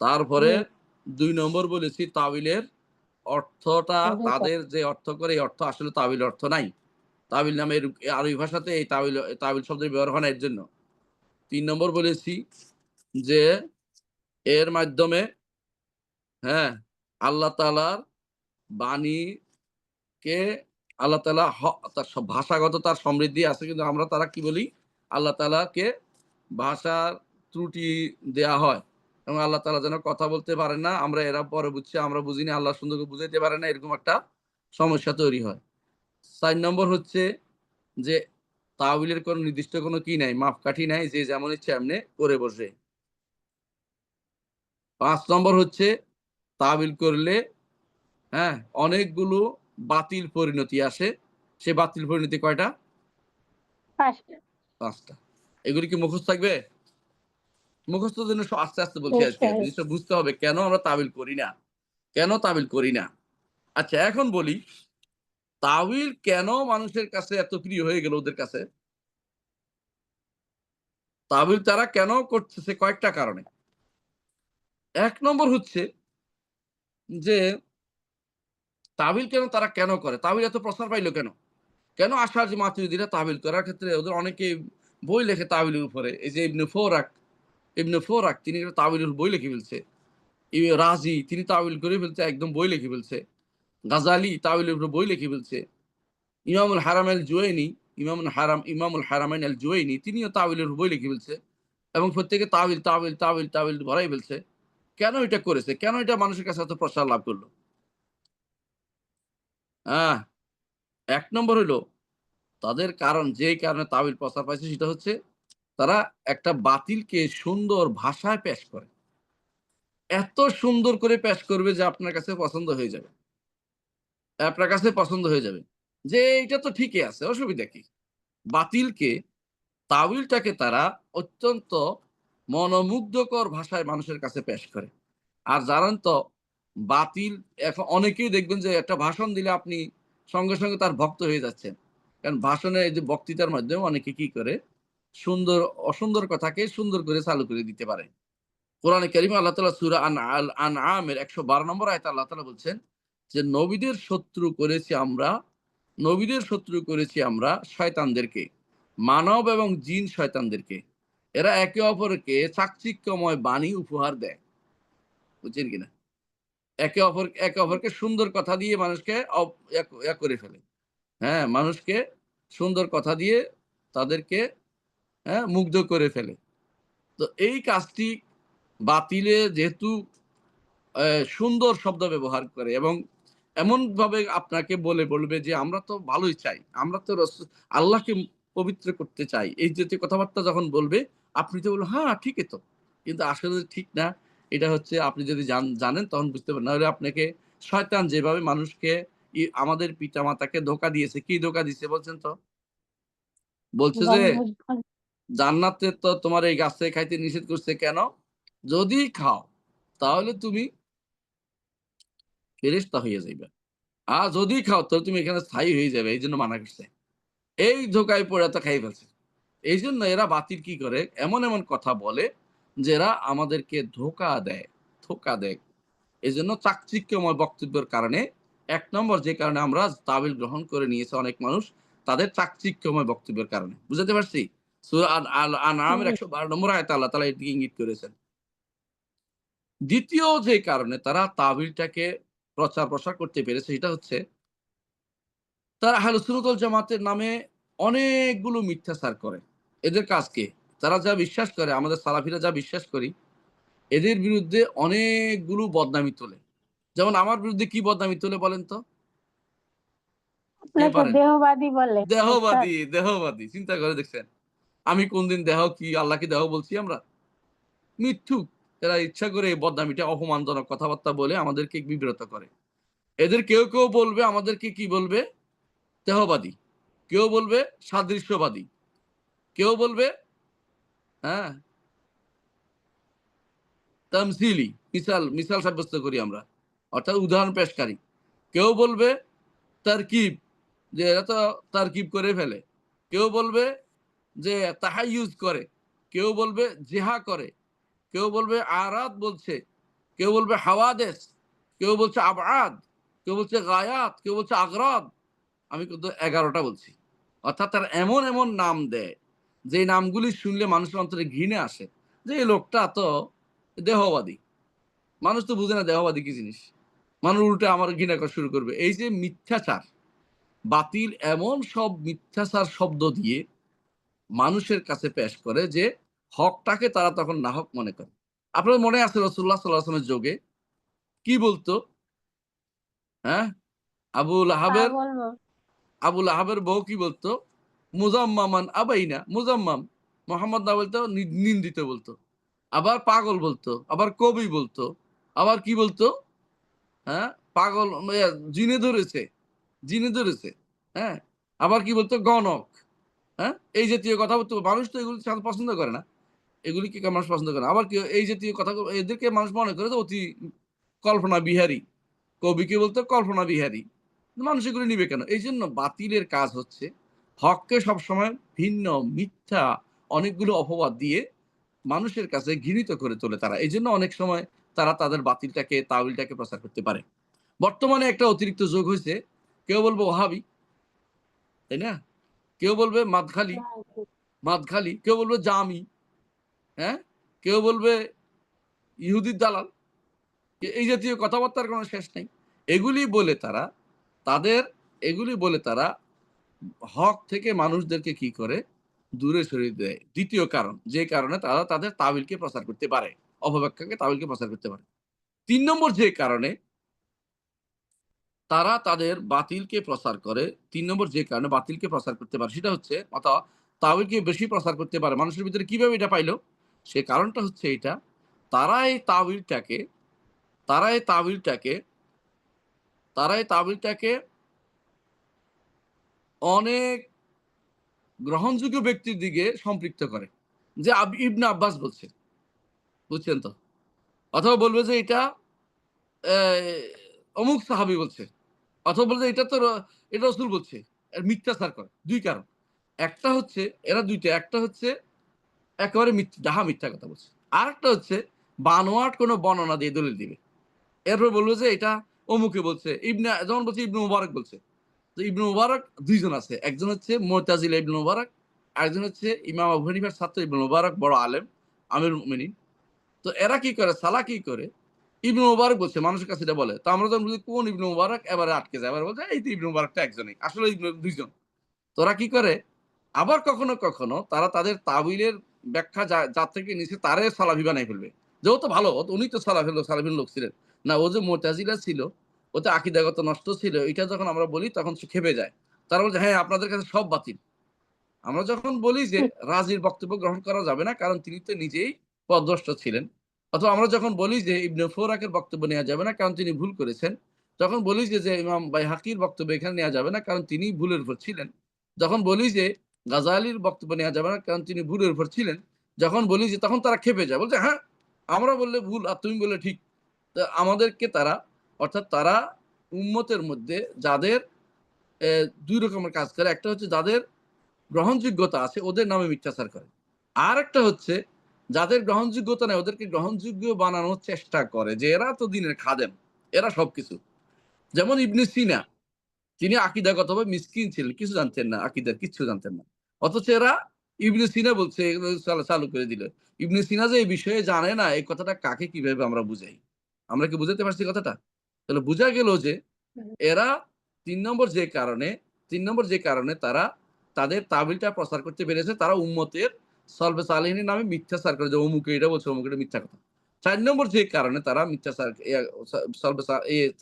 তারপরে হুম, ২ নম্বর বলেছি তাওয়িলের অর্থটা দুইটা তাদের যে অর্থ করে এই অর্থ আসলে তাওয়িলের অর্থ নাই। তাওয়িল নামের আরবি ভাষাতে এই তাওয়িল শব্দের ব্যবহার হয় না এর জন্য। ৩ নম্বর বলেছি যে এর মাধ্যমে হ্যাঁ, আল্লাহ তাআলার বাণীকে আল্লাহ তাআলা তার ভাষাগত তার সমৃদ্ধি আছে কিন্তু আমরা তারা কি বলি? আল্লাহ তাআলাকে ভাষার ত্রুটি দেয়া হয় এবং আল্লাহ তাআলা যেন কথা বলতে পারেন না। আমরা এরা পরে বুঝছি, আমরা বুঝিনি, আল্লাহ সুন্দর করে বুঝাইতে পারে না। এরকম একটা সমস্যা তৈরি হয়। ৪ নম্বর হচ্ছে যে তাওয়িলের কোনো নির্দিষ্ট কোনো কি নাই, মাপকাঠি নাই। যে যেমন ইচ্ছে এমনে করে বসে। ৫ নম্বর হচ্ছে তাওয়িল করলে হ্যাঁ, অনেকগুলো বাতিল পরিণতি আসে। সে বাতিল পরিণতি কয়টা? ৫টা ৫ টা। এগুলি কি মুখস্থ থাকবে? মুখস্থর জন্য আস্তে, আস্তে বলছি আরকি। নিশ্চয়ই জিনিসটা বুঝতে হবে কেন আমরা তাবিল করি না? কেন তাবিল করি না? আচ্ছা এখন বলি, তাবিল কেন মানুষের কাছে এত প্রিয় হয়ে গেল ওদের কাছে? তাবিল তারা কেন করতেছে কয়েকটা কারণে। ১ নম্বর হচ্ছে যে তাবিল তারা কেন করে? তাবিল এত প্রচার পাইল কেন? কেন আশারজি মাতুরিদিরা তাবিল করার ক্ষেত্রে ওদের অনেকেই বই লেখে তাবিলের উপরে। এই যে ইবনে ফোরাক তিনি একটা তাবিলের বই লিখে ফেলছে। রাজি তিনি তাবিল করে ফেলছে, একদম বই লিখে ফেলছে। গাজালি তাবিলের উপরে বই লিখে ফেলছে। ইমামুল হারাম আল জুয়াইনি, ইমামুল হারামাইন আল জুয়াইনি তিনিও তাবিলের উপর বই লিখে ফেলছে। এবং প্রত্যেকে তাবিল ভরাই ফেলছে। কেন এটা করেছে? কেন এটা মানুষের কাছে এত প্রসার লাভ করলো? আহ ১ নম্বর হইলো তাদের কারণ যেই কারণে তাবিল প্রচার পাইছে সেটা হচ্ছে তারা একটা বাতিলকে সুন্দর ভাষায় পেশ করে। এত সুন্দর করে পেশ করবে যে আপনার কাছে পছন্দ হয়ে যাবে। আপনার কাছে পছন্দ হয়ে যাবে। যে এইটা তো ঠিকই আছে, অসুবিধা কি? বাতিলকে তাওয়িলটাকে তারা অত্যন্ত মনোমুগ্ধকর ভাষায় মানুষের কাছে পেশ করে। আর জানেন তো বাতিল এখন অনেকেই দেখবেন যে একটা ভাষণ দিলে আপনি সঙ্গে, সঙ্গে তার ভক্ত হয়ে যাচ্ছেন। কারণ ভাষণে এই যে বক্তৃতার মাধ্যমে অনেকে কি করে অসুন্দর কথাকে সুন্দর করে চালু করে দিতে পারে। কোরআনে কারিমে আল্লাহ তাআলা সূরা আনআমের ১১২ নম্বর আয়াতে আল্লাহ তাআলা বলছেন যে, নবীদের শত্রু করেছি আমরা শয়তানদেরকে, মানব এবং জিন শয়তানদেরকে। এরা একে অপরকে চাকচিক্যময় বাণী উপহার দেয়। বুঝছেন কিনা? একে অপরকে সুন্দর কথা দিয়ে মানুষকে অপ ইয়া ইয়া করে ফেলে। হ্যাঁ? মানুষকে সুন্দর কথা দিয়ে তাদেরকে মুগ্ধ করে ফেলে। তো এই কাজটি বাতিলে যেহেতু সুন্দর শব্দ ব্যবহার করে এবং এমনভাবে আপনাকে বলবে যে, "আমরা তো ভালোই চাই। আমরা তো আল্লাহকে পবিত্র করতে চাই।" এই জাতীয় কথাবার্তা যখন বলবে, আপনি তো বলবেন, "হ্যাঁ, ঠিকই তো।" কিন্তু আসলে ঠিক না। এটা হচ্ছে আপনি যদি জানেন তখন বুঝতে পারেন। নাহলে আপনাকে শয়তান যেভাবে মানুষকে আমাদের পিতামাতাকে ধোঁকা দিয়েছে। কি ধোঁকা দিছে বলছেন তো? বলছে যে, বনভোজন "জান্নাতে তো তোমার এই গাছ থেকে খাইতে নিষেধ করছে কেন? যদি খাও তাহলে তুমি ফেরেশতা হইয়া যাইবা।" যদি খাও তাহলে তুমি এখানে স্থায়ী হয়ে যাবে। এইজন্য মানা করছে। এই ধোঁকায় পইড়া তো খাইয়া ফেলছে। এইজন্য এরা বাতিল কি করে? এমন কথা বলে যে এরা আমাদেরকে ধোঁকা দেয়, ধোঁকা দেয়। এজন্য চাকচিক্যময় বক্তব্যের কারণে এক নম্বর যে কারণে আমরা তাবিল গ্রহণ করে নিয়েছে অনেক মানুষ তাদের চাকচিক্যময় বক্তব্যের কারণে। বুঝাতে পারছি? সূরা আনআমের জি ১১২ নম্বর আয়াতে আল্লাহ তাআলা এদিকে ইঙ্গিত করেছেন। দ্বিতীয় যে কারণে তারা তাবিলটাকে প্রচার-প্রসার করতে পেরেছে সেটা হচ্ছে তারা আহলে সুন্নাত ওয়াল জামাতের নামে অনেকগুলো মিথ্যাচার করে। এদের কাজ কি? তারা যা বিশ্বাস করে, আমাদের সালাফিরা যা বিশ্বাস করি, এদের বিরুদ্ধে অনেকগুলো বদনামি তোলে। যেমন আমার বিরুদ্ধে কি বদনামি তোলে বলেন তো? কে আপনাকে পারেন? দেহবাদী বলে ওস্তাদ। দেহবাদী। চিন্তা করে দেখছেন? আমি কোনদিন দেহ কি, আল্লাহ কি দেহ বলছি আমরা? মিথ্যুক। এরা ইচ্ছা করে এই বদনামিটা অপমানজনক কথাবার্তা বলে আমাদেরকে বিব্রত করে। এদের কেউ বলবে আমাদেরকে কি বলবে? দেহবাদী। কেউ বলবে সাদৃশ্যবাদী। কেউ বলবে হ্যাঁ, তামসিলি মিসাল সাব্যস্ত করি আমরা। অর্থাৎ উদাহরণ পেশকারী। কেউ বলবে তারকিব, যে এরা তো তারকিব করে ফেলে। কেউ বলবে যে তাহাইয়ুজ করে। কেউ বলবে জেহা করে। কেউ বলবে আরাদ বলছে। কেউ বলবে হাওয়াদেস। কেউ বলছে আবআদ। কেউ বলছে গায়াত। কেউ বলছে আগরাদ। আমি কিন্তু ১১ টা বলছি। অর্থাৎ তারা এমন নাম দেয়, যে নামগুলি শুনলে মানুষের অন্তরে ঘৃণা আসে। যে এই লোকটা তো দেহবাদী। মানুষ তো বুঝে না দেহবাদী কি জিনিস। মানুষ উল্টে আমার ঘৃণা করা শুরু করবে। এই যে মিথ্যাচার, বাতিল এমন সব মিথ্যাচার শব্দ দিয়ে মানুষের কাছে পেশ করে যে হকটাকে তারা তখন নাহক মনে করে। আপনার মনে আছে রাসূলুল্লাহ সাল্লাল্লাহু আলাইহি ওয়াসাল্লামের যুগে কি বলতো? হ্যাঁ? আবু লাহাবের বলবো আবু লাহাবের বউ কি বলতো? মুজাম্মামান আবাইনা, মুজাম্মাম। মোহাম্মদ না বলতো নিন্দিত বলতো। আবার পাগল বলতো, আবার কবি বলতো, আবার কি বলতো? হ্যাঁ? পাগল জিনে ধরেছে, জিনে ধরেছে। হ্যাঁ? আবার কি বলতো? গণক। হ্যাঁ? এই জাতীয় কথা বলতো। মানুষ তো এগুলি পছন্দ করে না। এগুলিকে মানুষ পছন্দ করে না। আবার কি এই জাতীয় কথাগুলো এদেরকে মানুষ মনে করে যে অতি কল্পনা বিহারী। কবিকে বলতো কল্পনা বিহারী। মানুষ এগুলো নিবে কেন? এইজন্য বাতিলের কাজ হচ্ছে হককে সবসময় ভিন্ন, মিথ্যা অনেকগুলো অপবাদ দিয়ে মানুষের কাছে ঘৃণিত করে তোলে তারা। এইজন্য অনেক সময় তারা তাদের বাতিলটাকে, তাওইলটাকে প্রচার করতে পারে। বর্তমানে একটা অতিরিক্ত যোগ হইছে। কেউ বলবে ওহাবি, তাই না? কেউ বলবে মাদখালি, কেউ বলবে জামি, হ্যাঁ? কেউ বলবে ইহুদির দালাল। এই জাতীয় কথাবার্তার কোনো শেষ নাই। এগুলি বলে তারা তাদের এগুলি বলে তারা হক থেকে মানুষদেরকে কি করে? দূরে সরিয়ে দেয়। ২য় কারণ, যে কারণে তারা তাদের তাবিলকে প্রচার করতে পারে। অপব্যাখ্যাকে তাবিলকে প্রচার করতে পারে। ৩ নম্বর যে কারণে তারা তাদের বাতিলকে প্রচার করে, ৩ নম্বর যে কারণে বাতিলকে প্রচার করতে পারে সেটা হচ্ছে অথবা তাওহীদকে বেশি প্রচার করতে পারে। মানুষের ভিতরে কিভাবে এটা পাইল? সে কারণটা হচ্ছে এইটা, তারা এই তাওহীদটাকে তারা এই তাওহীদটাকে তারা এই তাওহীদটাকে অনেক গ্রহণযোগ্য ব্যক্তির দিকে সম্পৃক্ত করে। যে ইবনে আব্বাস বলছে, বুঝছেন তো? অথবা বলবে যে এটা অ্যা অমুক সাহাবী বলছে। অথবা বলবে এটা তো এটা রাসূল বলছে। মিথ্যাচার করে। ২ কারণ। একটা হচ্ছে এরা ২ টা। একটা হচ্ছে একেবারে ডাহা মিথ্যা কথা বলছে। আরেকটা হচ্ছে বানোয়াট কোনো বর্ণনা দিয়ে দলিল দিবে। এরপর বলবে যে এটা অমুকে বলছে। যেমন বলছে ইবনে মুবারক বলছে। তো ইবনে মুবারক ২ জন আছে। একজন হচ্ছে মু'তাজিলা ইবনে মুবারক, আরেকজন হচ্ছে ইমাম আবু হানিফার ছাত্র ইবনে মুবারক, বড় আলেম, আমিরুল মুমিনিন। তো এরা কি করে? সালাকি করে ইবনে মুবারক বলছে, মানুষের কাছে এটা বলে। তো আমরা যখন বলি কোন ইবনে মুবারক? এবারে আটকে যায়। এবারে বলছে এই তো ইবনে মুবারক তো একজনই। আসলে ইবনে ২ জন। তো ওরা কি করে? আবার কখনো তারা তাদের তাবিলের ব্যাখ্যা যার থেকে নিছে তারে সালাফি বানায় ফেলবে। যে ও তো ভালো, উনি তো সালাফির লোক ছিলেন। না, ও যে মু'তাজিলা ছিল, ওতে আকীদাগত নষ্ট ছিল। এটা যখন আমরা বলি তখন সে ক্ষেপে যায়। তারা বলছে, "হ্যাঁ, আপনাদের কাছে সব বাতিল।" আমরা যখন বলি যে রাজির বক্তব্য গ্রহণ করা যাবে না কারণ তিনি তো নিজেই পথভ্রষ্ট ছিলেন। অথবা আমরা যখন বলি যে ইবনে ফোরাকের বক্তব্য নেওয়া যাবে না কারণ তিনি ভুল করেছেন। যখন বলি যে ইমাম বাইহাকির বক্তব্য এখানে নেওয়া যাবে না কারণ তিনি ভুলের উপর ছিলেন। যখন বলি যে গাজালির বক্তব্য নেওয়া যাবে না কারণ তিনি ভুলের উপর ছিলেন। যখন বলি যে তখন তারা ক্ষেপে যায়। বলছে, "হ্যাঁ, আমরা বললে ভুল আর তুমি বললে ঠিক।" তো আমাদেরকে তারা অর্থাৎ তারা উম্মতের মধ্যে যাদের ২ রকমের কাজ করে। একটা হচ্ছে যাদের গ্রহণযোগ্যতা আছে ওদের নামে মিথ্যাচার করে। আরেকটা হচ্ছে যাদের গ্রহণযোগ্যতা নাই ওদেরকে গ্রহণযোগ্য বানানোর চেষ্টা করে যে এরা তো দিনের খাদেম, এরা সবকিছু। যেমন ইবনে সিনা, তিনি আকীদাগতভাবে মিসকিন ছিলেন, কিছু জানতেন না, আকীদার কিচ্ছু জানতেন না। অথচ এরা ইবনে সিনা বলছে, এগুলো চালু করে দিল। ইবনে সিনা যে এই বিষয়ে জানে না, এই কথাটা কাকে কিভাবে আমরা বুঝাই? আমরা কি বুঝাতে পারছি কথাটা? তাহলে বুঝা গেল যে এরা ৩ নম্বর যে কারণে ৩ নম্বর যে কারণে তারা তাদের তাবিলটা প্রচার করতে পেরেছে, তারা উম্মতের সলবে সালেহিনের নামে মিথ্যাচার করে যে অমুকে এটা বলছে, অমুকে এটা মিথ্যা কথা। ৪ নম্বর যে কারণে তারা মিথ্যাচার সলবে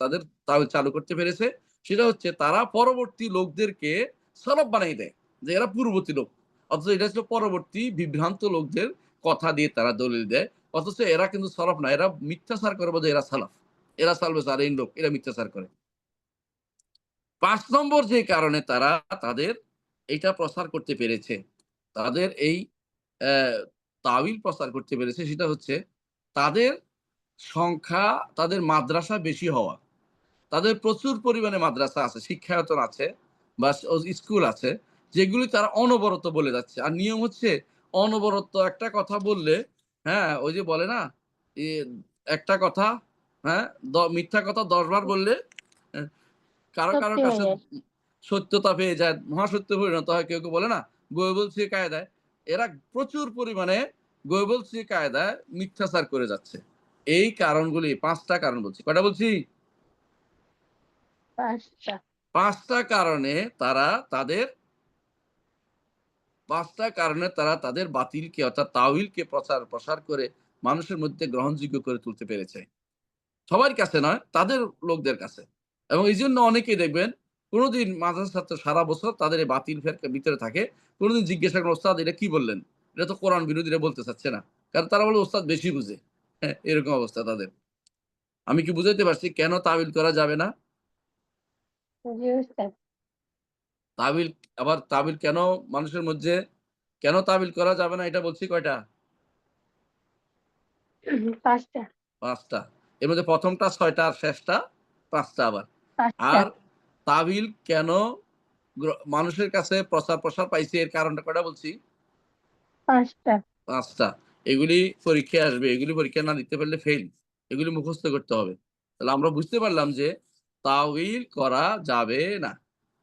তাদের তাবিল চালু করতে পেরেছে, সেটা হচ্ছে তারা পরবর্তী লোকদেরকে সলব বানাই দেয় যে এরা পূর্ববর্তী লোক। অথচ এটা ছিল পরবর্তী বিভ্রান্ত লোকদের কথা দিয়ে তারা দলিল দেয়। অথচ এরা কিন্তু সলফ না, এরা মিথ্যাচার করে বলে এরা সালাফ। এরা সালবে সালেহীন লোক, এরা মিথ্যাচার করে। ৫ নম্বর যে কারণে তারা তাদের এইটা প্রচার করতে পেরেছে, তাদের এই অ্যা তাওয়িল প্রচার করতে পেরেছে, সেটা হচ্ছে তাদের সংখ্যা, তাদের মাদ্রাসা বেশি হওয়া। তাদের প্রচুর পরিমাণে মাদ্রাসা আছে, শিক্ষায়তন আছে বা স্কুল আছে, যেগুলি তারা অনবরত বলে যাচ্ছে। আর নিয়ম হচ্ছে অনবরত একটা কথা বললে, হ্যাঁ, ওই যে বলে না? এ একটা কথা, হ্যাঁ, মিথ্যা কথা ১০ বার বললে অ্যা কারো সত্যি হয়ে কাছে যায়। সত্যতা পেয়ে যায়, মহাসত্যে পরিণত হয়। কেউ বলে না? গোয়েবলসি কায়দায় এরা প্রচুর পরিমাণে গোয়েবলসি কায়দায় মিথ্যাচার করে যাচ্ছে। এই কারণগুলি ৫ টা কারণ বলছি। কয়টা বলছি? ৫টা। ৫ টা কারণে তারা তাদের ৫ টা কারণে তারা তাদের বাতিলকে অর্থাৎ তাওয়িলকে প্রসার করে মানুষের মধ্যে গ্রহণযোগ্য করে তুলতে পেরেছে। সবার কাছে নয়, তাদের লোকদের কাছে। এবং এইজন্য অনেকেই দেখবেন কোনদিন মাদ্রাসার ছাত্র সারা বছর তাদের এই বাতিল ফেরকার ভিতরে থাকে। কোনদিন জিজ্ঞাসা করেন, "ওস্তাদ এটা কি বললেন? এটা তো কোরআন বিরোধী, এটা বলতে চাচ্ছে না।" কারণ তারা বলে ওস্তাদ বেশি বুঝে। হ্যাঁ, এরকম অবস্থা তাদের। আমি কি বুঝাইতে পারছি কেন তাবিল করা যাবে না? জি উস্তাদ। তাবিল, আবার তাবিল কেন মানুষের মধ্যে কেন তাবিল করা যাবে না এটা বলছি কয়টা? ৫টা। ৫ টা। এর মধ্যে ১ম টা ৬ টা আর শেষটা ৫ টা আবার। ৫টা। আর তাবিল কেন মানুষের কাছে প্রসার পাইছে এর কারণটা কয়টা বলছি? ৫টা। ৫ টা। এগুলি পরীক্ষায় আসবে। এগুলি পরীক্ষা না দিতে পারলে ফেইল। এগুলি মুখস্থ করতে হবে। তাহলে আমরা বুঝতে পারলাম যে তাওয়িল করা যাবে না।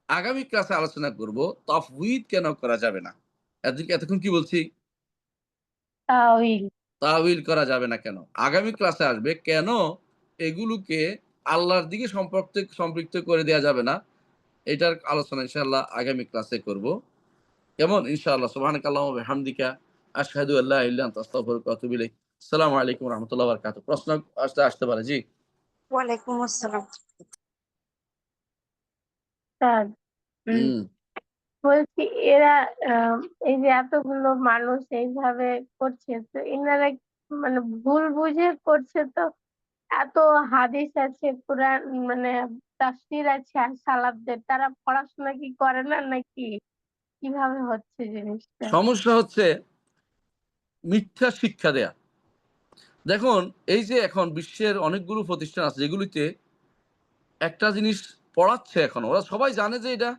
আগামী ক্লাসে আলোচনা করব তাফউইদ কেন করা যাবে না। এতক্ষণ কি বলছি? তাওইল। তাওয়িল করা যাবে না কেন? আগামী ক্লাসে আসবে কেন এগুলোকে আল্লাহর দিকে সম্পৃক্ত করে দেয়া যাবে না। এটার আলোচনা ইনশাআল্লাহ আগামী ক্লাসে করব। কেমন? ইনশাআল্লাহ। সুবহানাকাল্লাহুম্মা ওয়া বিহামদিকা আশহাদু আল্লা ইলাহা ইল্লা আনতা আস্তাগফিরুকা ওয়া আতুবু ইলাইক। আসসালামু আলাইকুম ওয়া রাহমাতুল্লাহি ওয়া বারাকাতুহু। প্রশ্ন আসতে পারে। জি। ওয়ালাইকুম আসসালাম। উস্তাদ, উম হুম। বলছি এরা এই যে এতগুলো মানুষ এইভাবে করছে, তো এনারা মানে ভুল বুঝে করছে, তো এত হাদিস আছে, কোরআন মানে তাফসীর আছে আর সালাফদের, তারা পড়াশোনা কি করে না নাকি কিভাবে হচ্ছে জিনিসটা? সমস্যা হচ্ছে মিথ্যা শিক্ষা দেয়া। দেখুন, এই যে এখন বিশ্বের অনেকগুলো প্রতিষ্ঠান আছে যেগুলিতে একটা জিনিস পড়াচ্ছে এখন। ওরা সবাই জানে যে এটা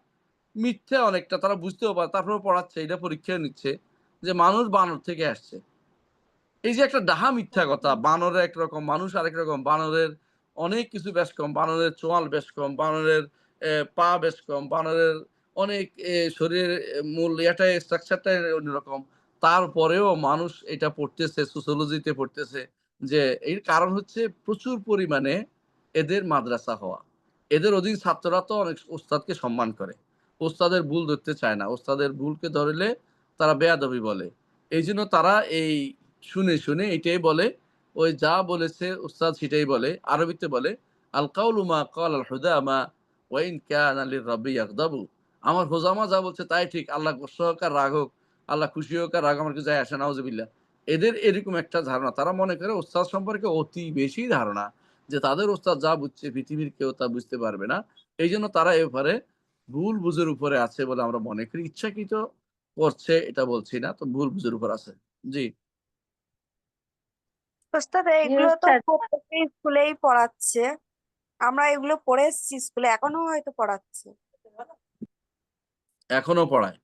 মিথ্যা অনেকটা। তারা বুঝতেও পারে। তারপরেও পড়াচ্ছে। এটা পরীক্ষায় নিচ্ছে যে মানুষ বানর থেকে আসছে। এই যে একটা ডাহা মিথ্যা কথা, বানরের একরকম, মানুষ আরেক রকম। বানরের অনেক কিছু বেশ কম। বানরের চোয়াল বেশ কম, বানরের পা বেশ কম, বানরের অনেক শরীরের মূল স্ট্রাকচারটাই অন্যরকম। তারপরেও মানুষ এটা পড়তেছে, সোসিওলজিতে পড়তেছে যে এর কারণ হচ্ছে প্রচুর পরিমাণে এদের মাদ্রাসা হওয়া। এদের অধীন ছাত্ররা তো অনেক ওস্তাদকে সম্মান করে। ওস্তাদের ভুল ধরতে চায় না। ওস্তাদের ভুলকে ধরলে তারা বেয়াদবি বলে। এইজন্য তারা এই শুনে এটাই বলে, ওই যা বলেছে উস্তাদ সেটাই বলে। আরবিতে বলে, "আল কাউলু মা ক্বালা আল হুদামা ওয়া ইন কানা লির-রাব্বি ইয়াগদাবু।" আমার হুজামা যা বলছে তাই ঠিক। আল্লাহ কষ্ট হোক আর রাগ হোক, আল্লাহ খুশি হোক আর রাগ আমার কিছু যায় আসে না, নাউজুবিল্লাহ। এদের এরকম একটা ধারণা। তারা মনে করে উস্তাদ সম্পর্কে অতি বেশি ধারণা। যে তাদের উস্তাদ যা বুঝছে পৃথিবীর কেউ তা বুঝতে পারবে না। এইজন্য তারা এ ব্যাপারে ভুল বুঝের উপরে আছে বলে আমরা মনে করি। ইচ্ছাকৃত করছে এটা বলছি না। তো ভুল বুঝের উপর আছে। জি। ওস্তাদ জি এগুলো তো উস্তাদ। প্রত্যেকটা স্কুলেই পড়াচ্ছে। আমরা এগুলো পড়ে এসেছি স্কুলে, এখনো হয়তো পড়াচ্ছে। এখনো পড়ায়।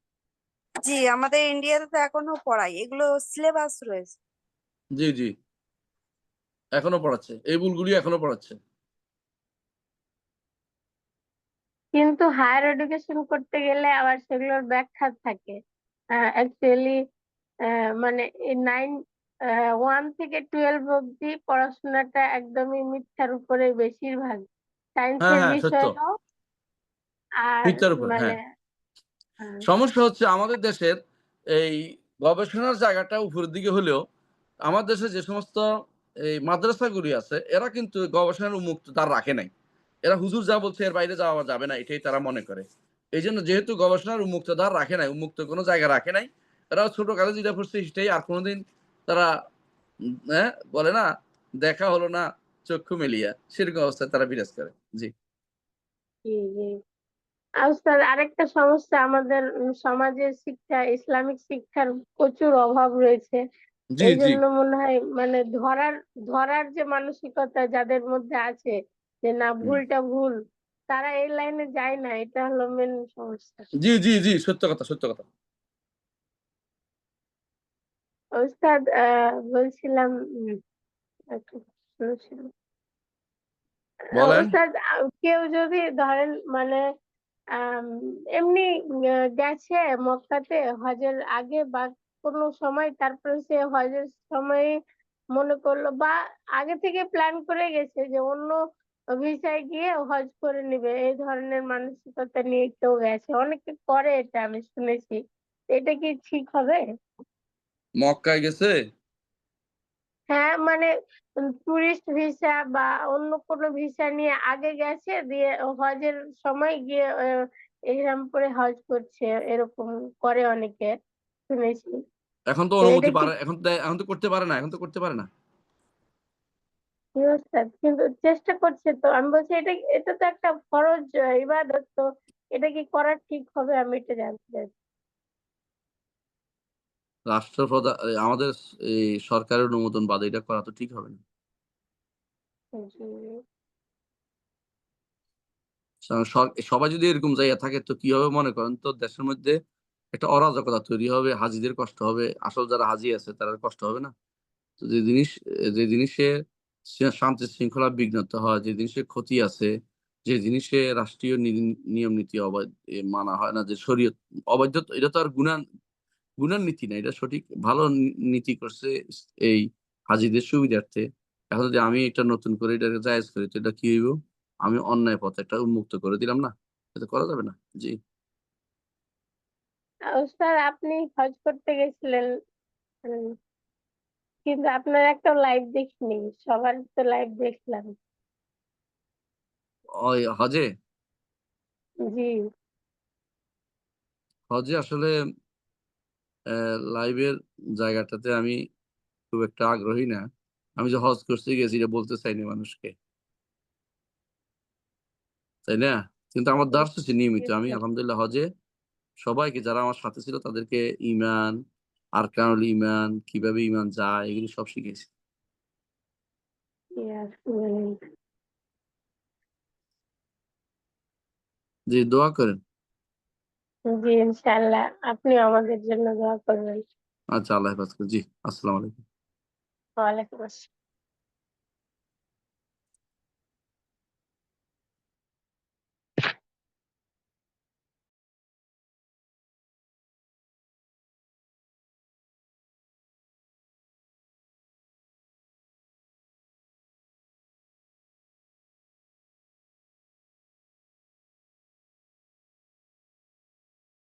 জি, আমাদের ইন্ডিয়াতে তো এখনো পড়ায়, এগুলো সিলেবাস রয়েছে। জি, জি। এখনো পড়াচ্ছে। এই ভুলগুলি এখনো পড়াচ্ছে। কিন্তু হায়ার এডুকেশন করতে গেলে আবার সেগুলোর ব্যাখ্যা থাকে। অ্যাকচুয়ালি মানে 1 থেকে 12 অব্দি পড়াশোনাটা একদমই মিথ্যার উপরে বেশিরভাগ, হ্যাঁ সায়েন্সের হ্যাঁ সত্য, বিষয়ও। আর মিথ্যার উপর, মানে হ্যাঁ। সমস্যা হচ্ছে আমাদের দেশের এই গবেষণার জায়গাটা উপরের দিকে হলেও আমাদের দেশে যে সমস্ত এই মাদ্রাসাগুলি আছে এরা কিন্তু গবেষণার উন্মুক্ত দ্বার রাখে নাই। এরা হুজুর যা বলছে এর বাইরে যাওয়া যাবে না, এটাই তারা মনে করে। এই জন্য যেহেতু গবেষণার উন্মুক্ত দ্বার রাখে নাই, উন্মুক্ত কোনো জায়গা রাখে নাই, এরা ছোটকালে যেটা পড়ছে সেটাই আর কোনোদিন তারা বলে না দেখা হলো না চক্ষু মেলিয়া, সেরকম অবস্থায় তারা বিরাজ করে। জি জি জি। আর স্যার আরেকটা সমস্যা, আমাদের সমাজের শিক্ষা, ইসলামিক শিক্ষার প্রচুর অভাব রয়েছে। জি এই জি জন্য মনে হয় মানে ধরার ধরার যে মানসিকতা যাদের মধ্যে আছে যে না হুম। ভুলটা ভুল, তারা এই লাইনে যায় না, এটা হলো মেন সমস্যা। জি জি জি, সত্য কথা সত্য কথা। ওস্তাদ বলছিলাম একটা প্রশ্ন ছিল। বলেন। ওস্তাদ কেউ যদি ধরেন মানে আম, এমনি গেছে মক্কাতে হজের আগে বা কোনো সময়, তারপরে সে হজের সময় মনে করলো বা আগে থেকে প্ল্যান করে গেছে যে অন্য ভিসায় গিয়ে হজ করে নিবে, এই ধরনের মানসিকতা নিয়ে কেউ গেছে, অনেকে করে এটা আমি শুনেছি, এটা কি ঠিক হবে? মক্কায় গেছে? হ্যাঁ মানে টুরিস্ট ভিসা বা অন্য কোনো ভিসা নিয়ে আগে গেছে, দিয়ে হজের সময় গিয়ে এহরাম পরে হজ করছে, এরকম করে অনেকে, শুনেছি। এখন তো তো এটা অনুমতি কি পারে, এখন তো করতে পারে না, এখন তো করতে পারে না। কি অবস্থা? কিন্তু চেষ্টা করছে, তো আমি বলছি এটা এটা তো একটা ফরজ ইবাদত, তো এটা কি করা ঠিক হবে, আমি এটা জানতে চাই। রাষ্ট্রপ্রধান আমাদের এই সরকারের অনুমোদন বাদে এটা করা তো ঠিক হবে না। জি কারণ সবাই যদি এরকম জায়গা থাকে তো কি হবে মনে করেন তো, দেশের মধ্যে একটা অরাজকতা তৈরি হবে, হাজিদের কষ্ট হবে, আসল যারা হাজি আছে তারা কষ্ট হবে না? তো যে জিনিসে শান্তি শৃঙ্খলা বিঘ্নত হয়, যে জিনিসের ক্ষতি আছে, যে জিনিসে রাষ্ট্রীয় নিয়ম নীতি মানা হয় না, যে শরীয়ত অবাধ্য, এটা তো আর গুনার নীতি না, এটা সঠিক ভালো নীতি করছে এই হাজিদের সুবিধার্থে। এখন যদি আমি এটা নতুন করে এটাকে জায়েজ করি তো এটা কি হইব? আমি অন্যায় পথে একটা উন্মুক্ত করে দিলাম না? এটা করা যাবে না। জি স্যার আপনি হজ করতে গেছিলেন, উম, কিন্তু আপনার একটা লাইভ দেখিনি, সবার তো লাইভ দেখলাম। ওই হজে, জি হজে আসলে লাইভের জায়গাটাতে আমি খুব একটা আগ্রহী না। আমি যে হজ করতে গেছি এটা বলতে চাইনি মানুষকে, তাই না? কিন্তু আমার দার্স হচ্ছে নিয়মিত, আমি আলহামদুলিল্লাহ হজে সবাইকে যারা আমার সাথে ছিল তাদেরকে ইমান, আরকানুল ইমান, কিভাবে ইমান যায় এগুলো সব শিখেছি। Yes, জি দোয়া করেন। জি ইনশাআল্লাহ, আপনিও আমাদের জন্য দোয়া করবেন। আচ্ছা, আল্লাহ হাফেজ। জি, আসসালামু আলাইকুম। ওয়ালাইকুম আসসালাম।